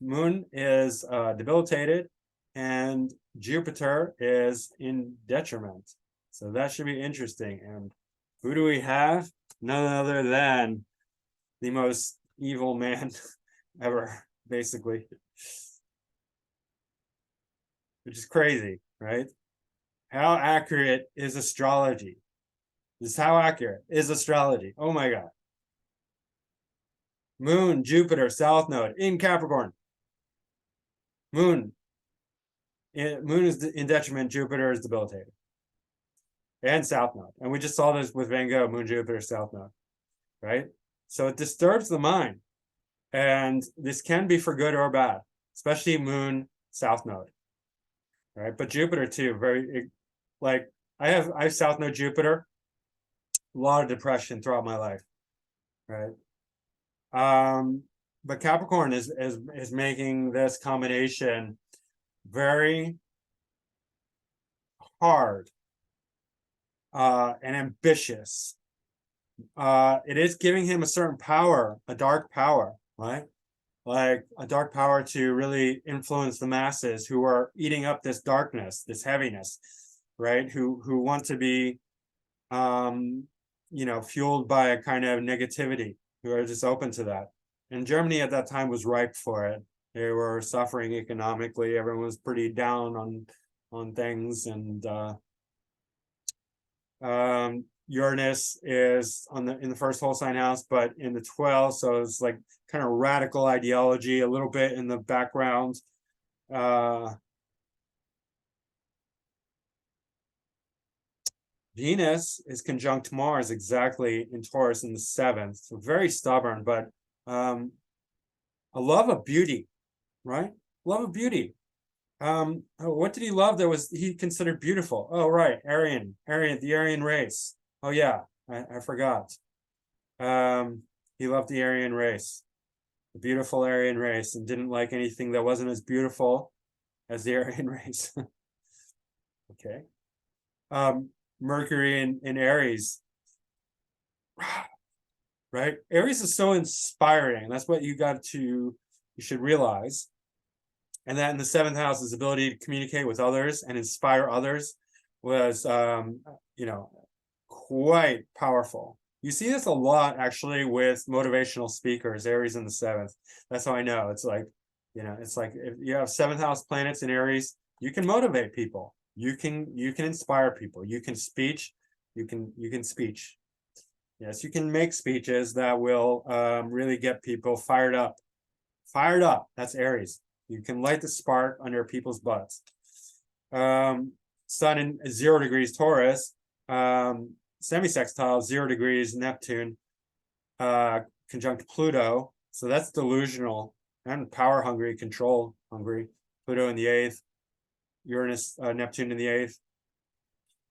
Moon is debilitated and Jupiter is in detriment. So that should be interesting. And who do we have? None other than the most evil man ever, basically. Which is crazy, right? How accurate is astrology? This is how accurate is astrology. Oh my God. Moon, Jupiter, South Node in Capricorn. Moon is in detriment, Jupiter is debilitated. And South Node. And we just saw this with Van Gogh, Moon, Jupiter, South Node, right? So it disturbs the mind. And this can be for good or bad, especially Moon, South Node, right? But Jupiter too, I have South Node Jupiter, a lot of depression throughout my life, right? But Capricorn is making this combination very hard and ambitious. It is giving him a certain power, a dark power, right? Like a dark power to really influence the masses who are eating up this darkness, this heaviness, right? Who want to be, fueled by a kind of negativity, who are just open to that. And Germany at that time was ripe for it. They were suffering economically. Everyone was pretty down on things, and Uranus is in the first whole sign house, but in the 12th, so it's like kind of radical ideology, a little bit in the background. Venus is conjunct Mars exactly in Taurus in the 7th, so very stubborn, but a love of beauty, right? Love of beauty. What did he love that he considered beautiful? Oh, right, the Aryan race. Oh yeah, I forgot. He loved the Aryan race, the beautiful Aryan race, and didn't like anything that wasn't as beautiful as the Aryan race. Okay. Mercury in Aries. Right? Aries is so inspiring. That's what you should realize. And then the seventh house, his ability to communicate with others and inspire others was, you know, quite powerful. You see this a lot actually with motivational speakers, Aries in the seventh. That's how I know. It's like, you know, it's like if you have seventh house planets in Aries, you can motivate people. You can inspire people. You can speech. You can speech. Yes, you can make speeches that will really get people fired up. Fired up. That's Aries. You can light the spark under people's butts. Sun in 0 degrees Taurus, semi-sextile 0 degrees Neptune, conjunct Pluto. So that's delusional and power hungry, control hungry. Pluto in the 8th, Uranus, Neptune in the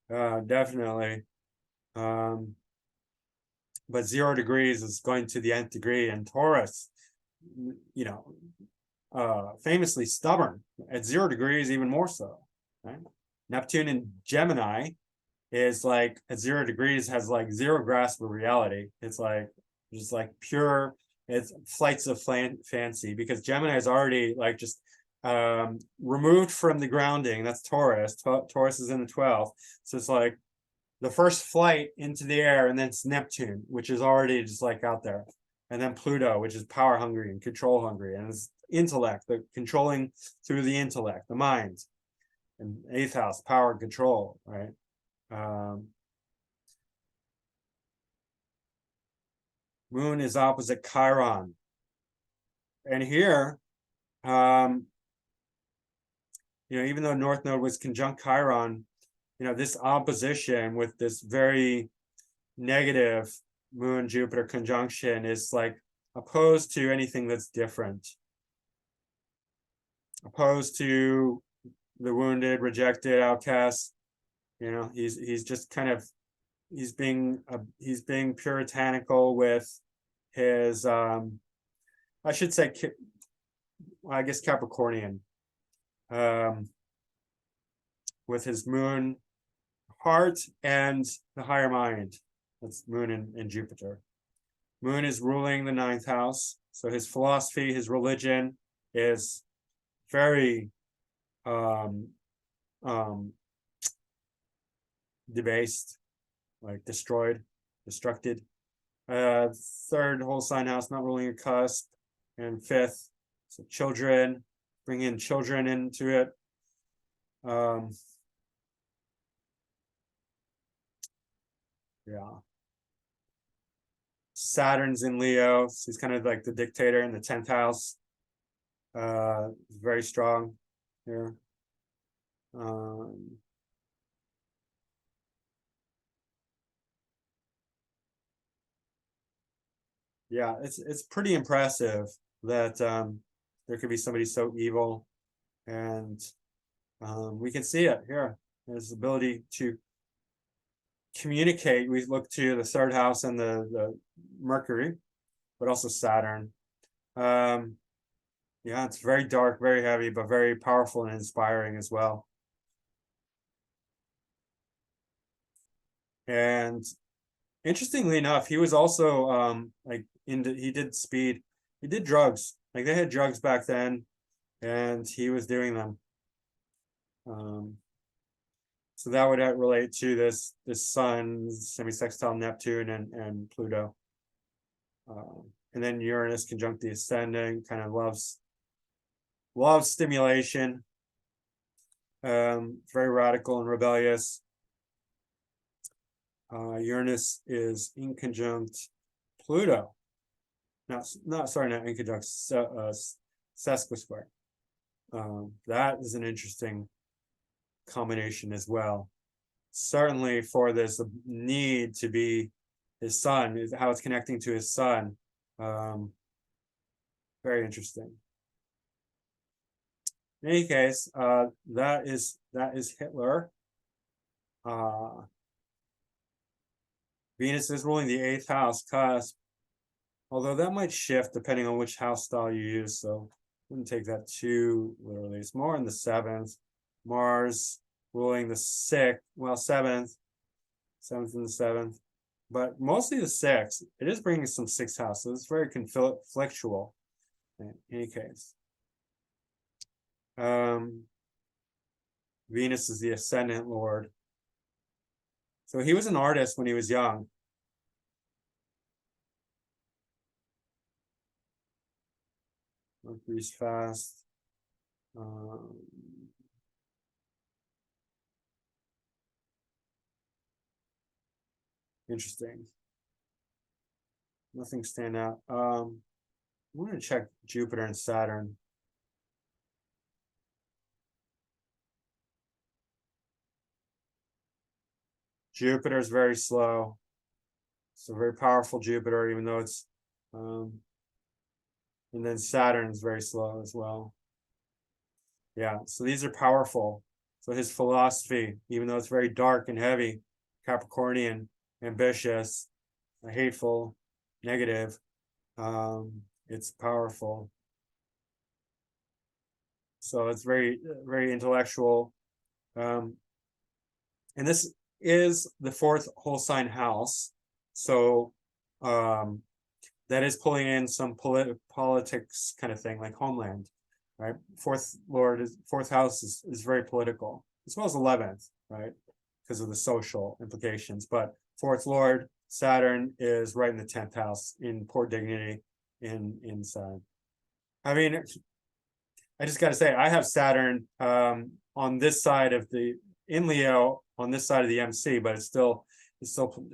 8th. Definitely. But 0 degrees is going to the nth degree, and Taurus, you know, famously stubborn. At 0 degrees, even more so. Right? Neptune in Gemini is like at 0 degrees, has like zero grasp of reality. It's like just like pure, it's flights of fancy, because Gemini is already like just removed from the grounding. That's Taurus. Taurus is in the 12th. So it's like the first flight into the air, and then it's Neptune, which is already just like out there. And then Pluto, which is power hungry and control hungry, and it's intellect, the controlling through the intellect, the mind. And 8th house, power and control, right? Moon is opposite Chiron. And here, you know, even though North Node was conjunct Chiron, you know, this opposition with this very negative Moon Jupiter conjunction is like opposed to anything that's different, opposed to the wounded, rejected, outcast. You know, he's just kind of he's being puritanical with his I should say, I guess Capricornian, with his Moon heart and the higher mind. That's Moon and Jupiter. Moon is ruling the 9th house, so his philosophy, his religion is very debased, like destroyed, destructed. 3rd whole sign house, not ruling a cusp, and 5th, so children, bring in children into it. Yeah. Saturn's in Leo, so he's kind of like the dictator in the 10th house. Very strong here. Yeah, it's pretty impressive that there could be somebody so evil, and we can see it here. His ability to communicate. We look to the 3rd house and the Mercury, but also Saturn. Yeah, it's very dark, very heavy, but very powerful and inspiring as well. And interestingly enough, he was also like he did speed, he did drugs. Like they had drugs back then, and he was doing them. So that would relate to this Sun, semi-sextile Neptune and Pluto. And then Uranus conjunct the ascending, kind of loves stimulation. Very radical and rebellious. Uranus is in conjunct Pluto. Not in conjunct sesquisquare. That is an interesting combination as well. Certainly for this need to be his sun, how it's connecting to his sun. Very interesting. In any case, that is Hitler. Venus is ruling the 8th house cusp, although that might shift depending on which house style you use, so wouldn't take that too literally. It's more in the 7th. Mars ruling the 6th, well, 7th and the 7th, but mostly the 6th. It is bringing some 6th house, so it's very conflictual in any case. Venus is the ascendant lord. So he was an artist when he was young. Mercury's fast. Interesting. Nothing stand out. I'm gonna check Jupiter and Saturn. Jupiter is very slow. So very powerful Jupiter, even though it's and then Saturn is very slow as well. Yeah, so these are powerful. So his philosophy, even though it's very dark and heavy, Capricornian, ambitious, hateful, negative, it's powerful. So it's very, very intellectual. And this is the fourth whole sign house. So that is pulling in some politics kind of thing, like homeland, right? Fourth house is very political, as well as 11th, right? Because of the social implications. But fourth lord, Saturn, is right in the 10th house in poor dignity in Saturn. I mean, I just got to say, I have Saturn on this side of in Leo on this side of the MC, but it's still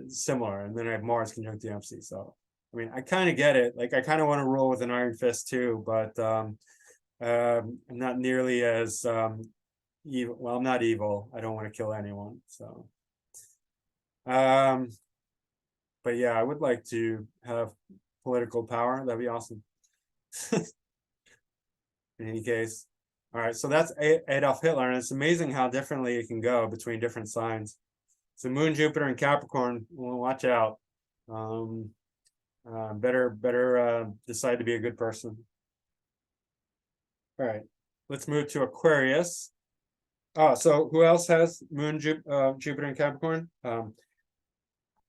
similar. And then I have Mars conjunct the MC. So I mean, I kind of get it. Like I kind of want to roll with an iron fist too, but I'm not nearly as evil. Well, I'm not evil. I don't want to kill anyone. So, but yeah, I would like to have political power. That'd be awesome. In any case, all right. So that's Adolf Hitler, and it's amazing how differently it can go between different signs. So Moon, Jupiter, and Capricorn. Well, watch out. Better decide to be a good person. All right, let's move to Aquarius. Oh, so who else has Moon, Jupiter, and Capricorn?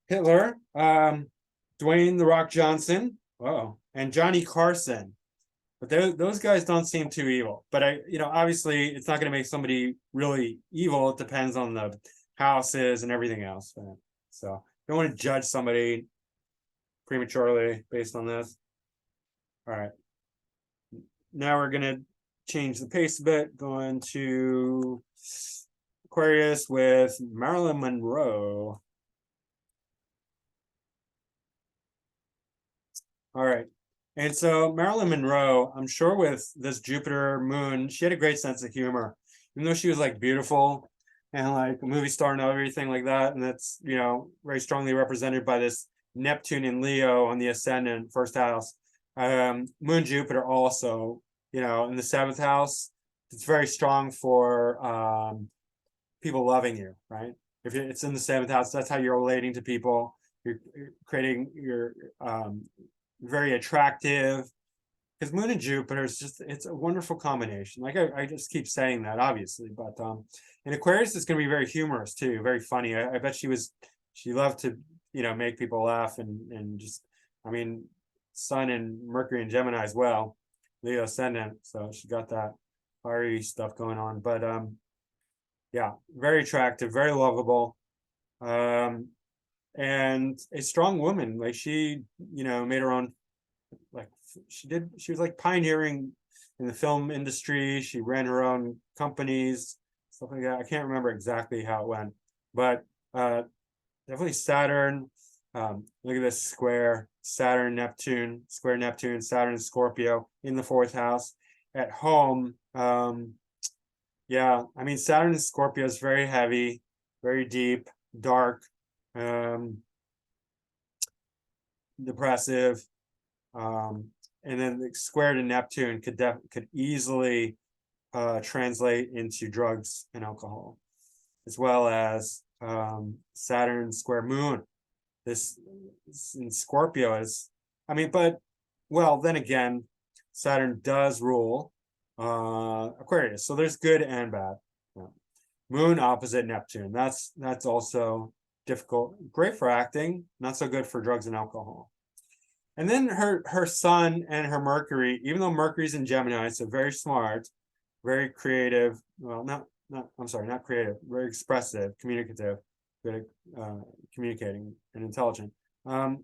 Hitler, Dwayne the Rock Johnson, and Johnny Carson. But those guys don't seem too evil. But obviously, it's not going to make somebody really evil. It depends on the houses and everything else. So don't want to judge somebody prematurely based on this. All right. Now we're going to change the pace a bit, going to Aquarius with Marilyn Monroe. All right. And so Marilyn Monroe, I'm sure with this Jupiter moon, she had a great sense of humor, even though she was like beautiful and like a movie star and everything like that. And that's, very strongly represented by this Neptune in Leo on the ascendant, first house. Moon Jupiter also, in the seventh house, it's very strong for people loving you, right? If it's in the seventh house, that's how you're relating to people. You're creating your very attractive, because Moon and Jupiter is it's a wonderful combination. Like I just keep saying that, obviously, but in Aquarius, it's going to be very humorous too, very funny. I bet she loved to make people laugh and just, I mean, Sun and Mercury and Gemini as well, Leo ascendant, so she got that fiery stuff going on. But yeah, very attractive, very lovable, and a strong woman. Like she made her own, like she was like pioneering in the film industry. She ran her own companies, stuff like that. I can't remember exactly how it went, but definitely Saturn. Look at this square, Saturn Neptune, square Neptune, Saturn Scorpio in the fourth house. At home, yeah, I mean, Saturn and Scorpio is very heavy, very deep, dark, depressive, and then the square to Neptune could easily translate into drugs and alcohol, as well as Saturn square Moon. This in Scorpio is, I mean, but well, then again, Saturn does rule Aquarius, so there's good and bad. Yeah. Moon opposite Neptune. That's also difficult. Great for acting, not so good for drugs and alcohol. And then her Sun and her Mercury, even though Mercury's in Gemini, so very smart, very creative. Well, I'm sorry, not creative, very expressive, communicative, good at communicating and intelligent.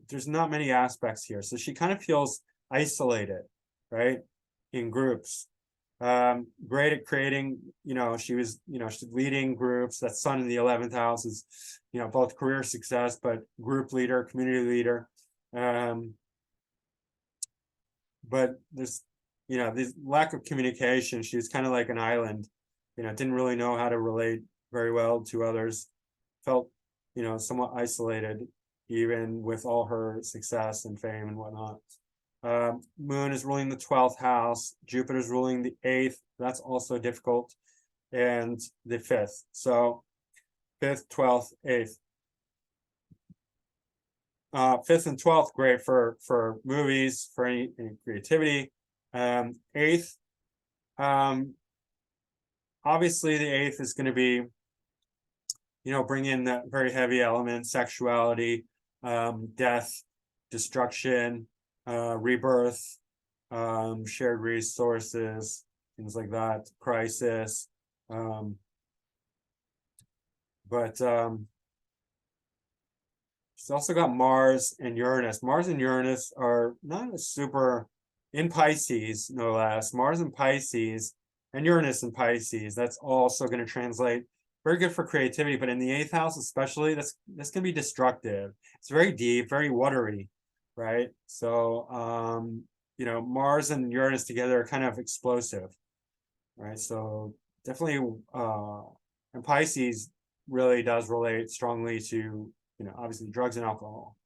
There's not many aspects here. So she kind of feels isolated, right? In groups. Great at creating, she's leading groups. That sun in the 11th house is, both career success, but group leader, community leader. But there's, this lack of communication. She was kind of like an island, didn't really know how to relate very well to others, felt, somewhat isolated, even with all her success and fame and whatnot. Moon is ruling the 12th house. Jupiter's ruling the 8th. That's also difficult. And the 5th. So 5th, 12th, 8th. 5th and 12th, great for movies, for any creativity. 8th, obviously the 8th is going to be, bring in that very heavy element, sexuality, death, destruction, rebirth, shared resources, things like that, crisis. But she's also got Mars and Uranus. Mars and Uranus are not a super, in Pisces, no less. Mars in Pisces and Uranus in Pisces. That's also going to translate very good for creativity, but in the 8th house especially, that's going to be destructive. It's very deep, very watery, right? So Mars and Uranus together are kind of explosive, right? So definitely and Pisces really does relate strongly to obviously drugs and alcohol.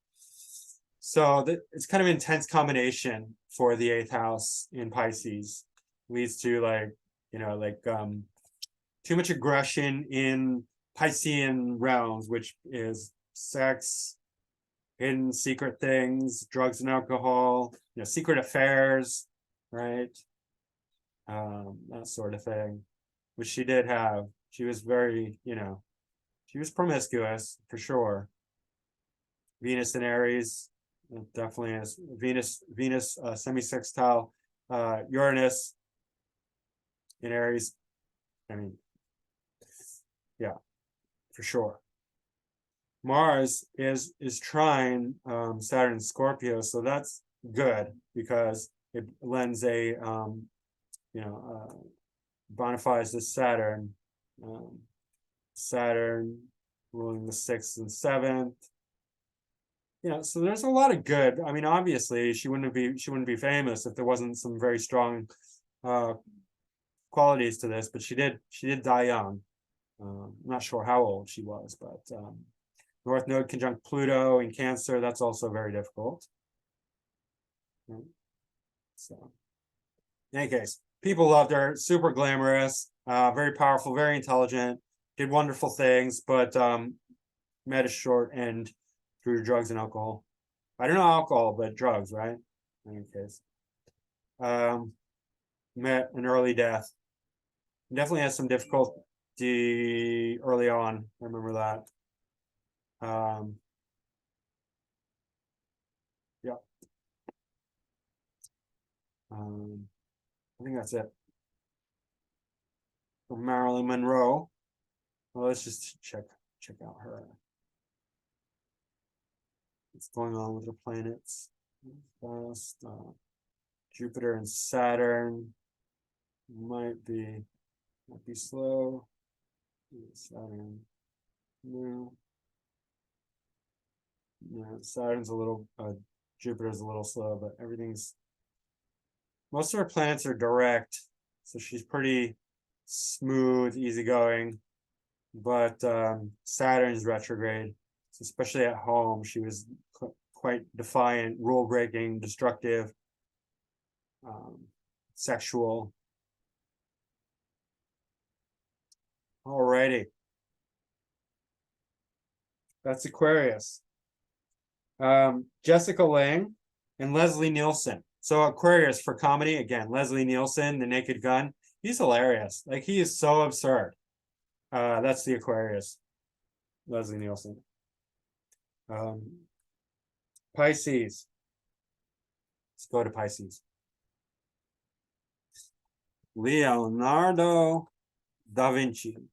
So it's kind of an intense combination for the 8th house in Pisces. Leads to too much aggression in Piscean realms, which is sex, hidden secret things, drugs and alcohol, secret affairs, right? That sort of thing, which she did have. She was very, she was promiscuous for sure. Venus in Aries, definitely is. Venus semi-sextile Uranus in Aries. I mean, yeah, for sure. Mars is trine Saturn and Scorpio, so that's good because it lends a bonifies the Saturn. Saturn ruling the 6th and 7th. So there's a lot of good. I mean, obviously she wouldn't be famous if there wasn't some very strong qualities to this, but she did die young. I'm not sure how old she was, but North Node conjunct Pluto in Cancer, that's also very difficult. So in any case, people loved her, super glamorous, very powerful, very intelligent, did wonderful things, but met a short end through drugs and alcohol. I don't know alcohol, but drugs, right? In any case. Met an early death. Definitely had some difficulty early on. I remember that. Yeah. I think that's it. For Marilyn Monroe. Well, let's just check out her. What's going on with her planets? Fast, Jupiter and Saturn might be slow. Saturn, no. Saturn's a little, Jupiter's a little slow, but most of her planets are direct, so she's pretty smooth, easygoing. But Saturn's retrograde, so especially at home, she was quite defiant, rule-breaking, destructive, sexual. Alrighty. That's Aquarius. Jessica Lange and Leslie Nielsen. So Aquarius for comedy, again, Leslie Nielsen, The Naked Gun. He's hilarious. Like, he is so absurd. That's the Aquarius. Leslie Nielsen. Pisces. Let's go to Pisces. Leonardo da Vinci.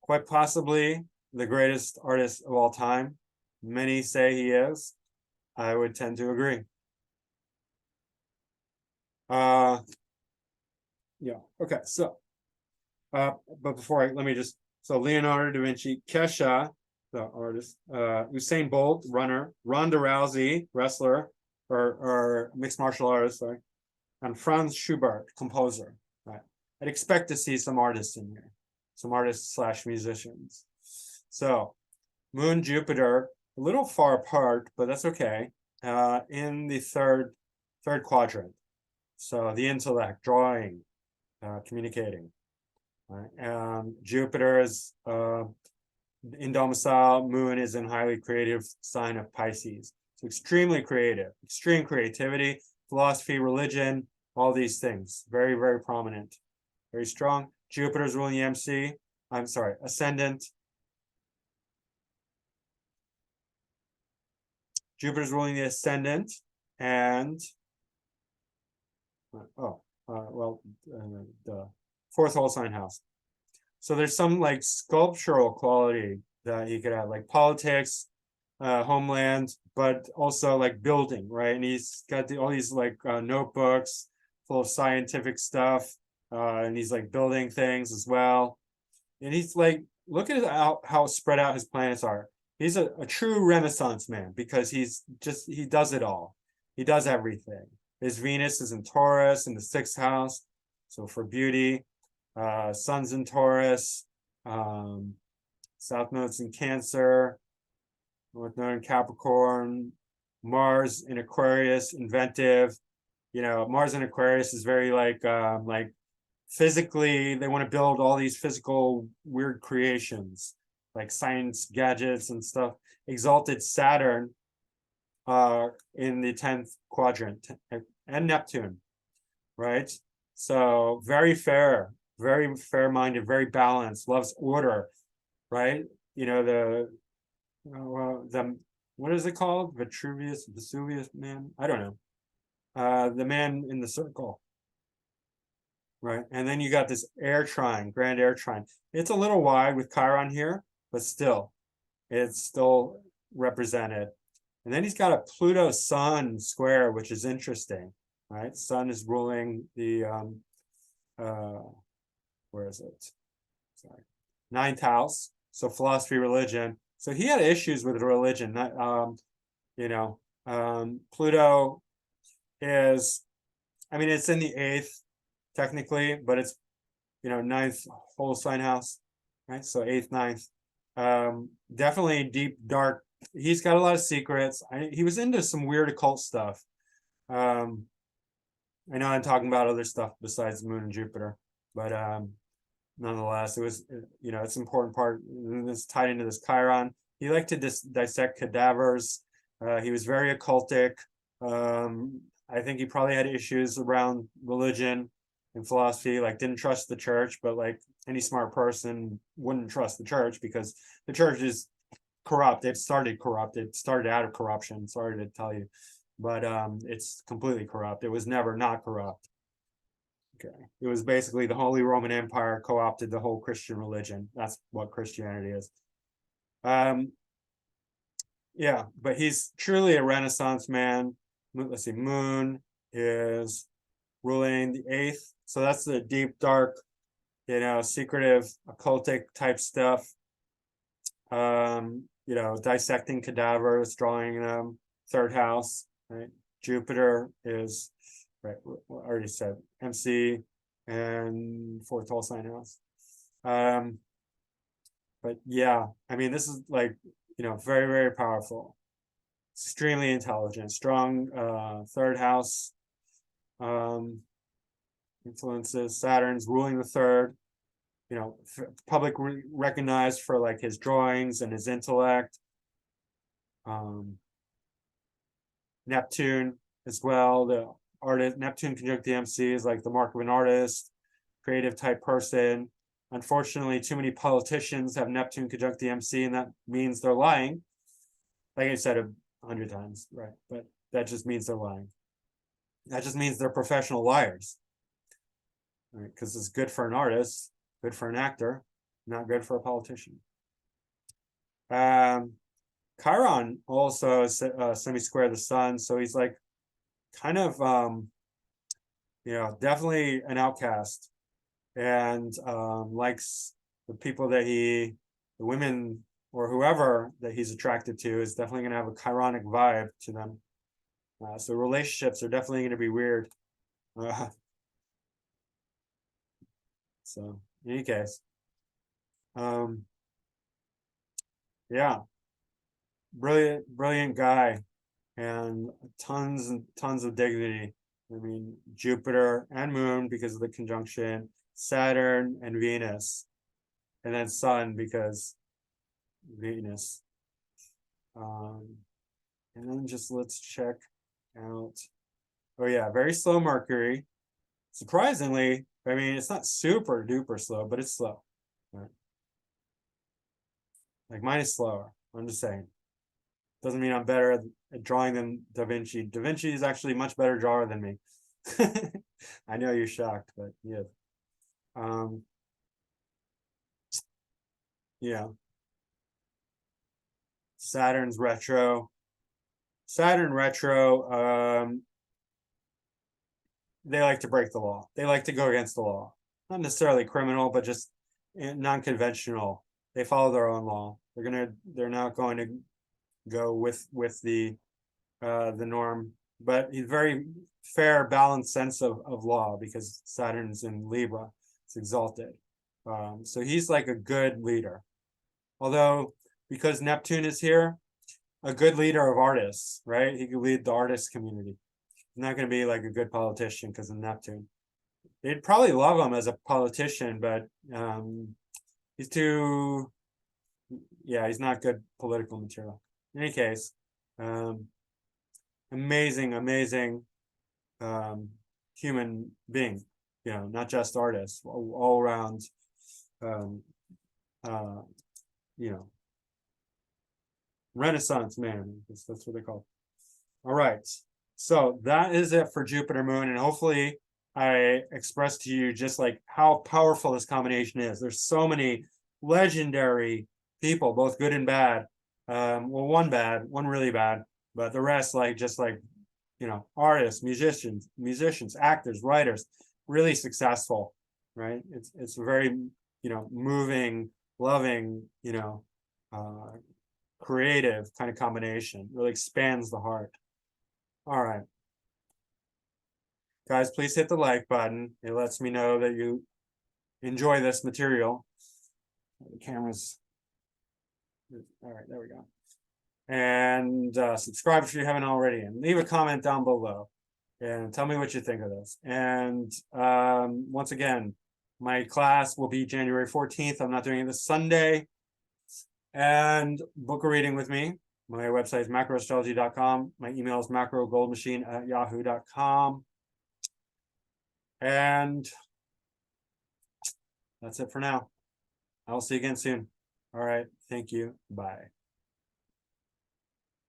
Quite possibly the greatest artist of all time. Many say he is. I would tend to agree. Yeah, okay, so but before let me just, so Leonardo da Vinci, Kesha, the artist, Usain Bolt, runner, Ronda Rousey, wrestler or mixed martial artist, sorry, and Franz Schubert, composer. Right. I'd expect to see some artists in here, some artists / musicians. So Moon, Jupiter, a little far apart, but that's okay. In the third quadrant. So the intellect, drawing, communicating. Right? Jupiter is in domicile. Moon is in highly creative sign of Pisces. So extremely creative, extreme creativity, philosophy, religion, all these things. Very, very prominent, very strong. Jupiter's ruling the MC. I'm sorry, ascendant. Jupiter's ruling the ascendant, and the fourth whole sign house. So there's some like sculptural quality that he could have, like politics, homeland, but also like building, right? And he's got all these like notebooks full of scientific stuff, and he's like building things as well. And he's like, look at how spread out his planets are. He's a true Renaissance man because he does it all. He does everything. His Venus is in Taurus in the 6th house, so for beauty. Sun's in Taurus, South Node's in Cancer, North Node in Capricorn, Mars in Aquarius, inventive. You know, Mars in Aquarius is very like physically, they want to build all these physical weird creations, like science gadgets and stuff. Exalted Saturn in the 10th quadrant, and Neptune, right? So very fair-minded, very balanced, loves order, right? You know, what is it called? Vesuvius man? I don't know. The man in the circle, right? And then you got this air trine, grand air trine. It's a little wide with Chiron here, but still, it's still represented. And then he's got a Pluto Sun square, which is interesting, right? Sun is ruling the where is it? Sorry, 9th house. So philosophy, religion. So he had issues with religion. Pluto is, I mean, it's in the 8th technically, but it's 9th whole sign house, right? So 8th, 9th. Definitely deep, dark. He's got a lot of secrets. He was into some weird occult stuff. I know I'm talking about other stuff besides the Moon and Jupiter, but nonetheless, it was, it's an important part. It's tied into this Chiron. He liked to dissect cadavers. He was very occultic. I think he probably had issues around religion and philosophy, like didn't trust the church, but like any smart person wouldn't trust the church because the church is corrupt. It started corrupt. It started out of corruption. Sorry to tell you, but it's completely corrupt. It was never not corrupt. Okay, it was basically the Holy Roman Empire co-opted the whole Christian religion. That's what Christianity is. Yeah, but he's truly a Renaissance man. Let's see, Moon is ruling the 8th, so that's the deep, dark, secretive, occultic type stuff. Dissecting cadavers, drawing them. 3rd house, right? Jupiter is, right, I already said, MC and 4th whole sign house. But yeah, I mean, this is like, very, very powerful, extremely intelligent, strong 3rd house influences. Saturn's ruling the 3rd, public recognized for like his drawings and his intellect. Neptune as well, the artist. Neptune conjunct the MC is like the mark of an artist, creative type person. Unfortunately, too many politicians have Neptune conjunct the MC, and that means they're lying. Like I said 100 times, right? But that just means they're lying. That just means they're professional liars. right? Because it's good for an artist, good for an actor, not good for a politician. Chiron also is semi-square the sun, so he's like kind of definitely an outcast, and likes the people that the women or whoever that he's attracted to is definitely going to have a chironic vibe to them. So relationships are definitely going to be weird. So in any case, yeah, brilliant guy, and tons and tons of dignity. I mean, Jupiter and Moon because of the conjunction, Saturn and Venus, and then Sun because Venus. And then just let's check out. Oh yeah, very slow Mercury. Surprisingly, I mean, it's not super duper slow, but it's slow. Right? Like mine is slower. I'm just saying. Doesn't mean I'm better at drawing than Da Vinci. Da Vinci is actually a much better drawer than me. I know you're shocked, but yeah. Yeah. Saturn's retro. Saturn retro, they like to break the law. They like to go against the law. Not necessarily criminal, but just non-conventional. They follow their own law. They're not going to go with the norm. But he's very fair, balanced sense of law because Saturn's in Libra. It's exalted. So he's like a good leader. Although, because Neptune is here, a good leader of artists, right? He could lead the artist community. He's not going to be like a good politician because of Neptune. They'd probably love him as a politician, but he's too, yeah, he's not good political material. In any case, amazing human being, not just artist, all around, Renaissance man. That's what they call it. All right. So that is it for Jupiter Moon. And hopefully I expressed to you just like how powerful this combination is. There's so many legendary people, both good and bad. Well, one bad, one really bad, but the rest just like, artists, musicians, actors, writers, really successful, right? It's very, moving, loving, creative kind of combination. Really expands the heart. All right. Guys, please hit the like button. It lets me know that you enjoy this material. The camera's... All right, there we go. And subscribe if you haven't already, and leave a comment down below and tell me what you think of this. And once again, my class will be January 14th. I'm not doing it this Sunday. And book a reading with me. My website is macroastrology.com. My email is macrogoldmachine@yahoo.com. And that's it for now. I'll see you again soon. All right. Thank you. Bye.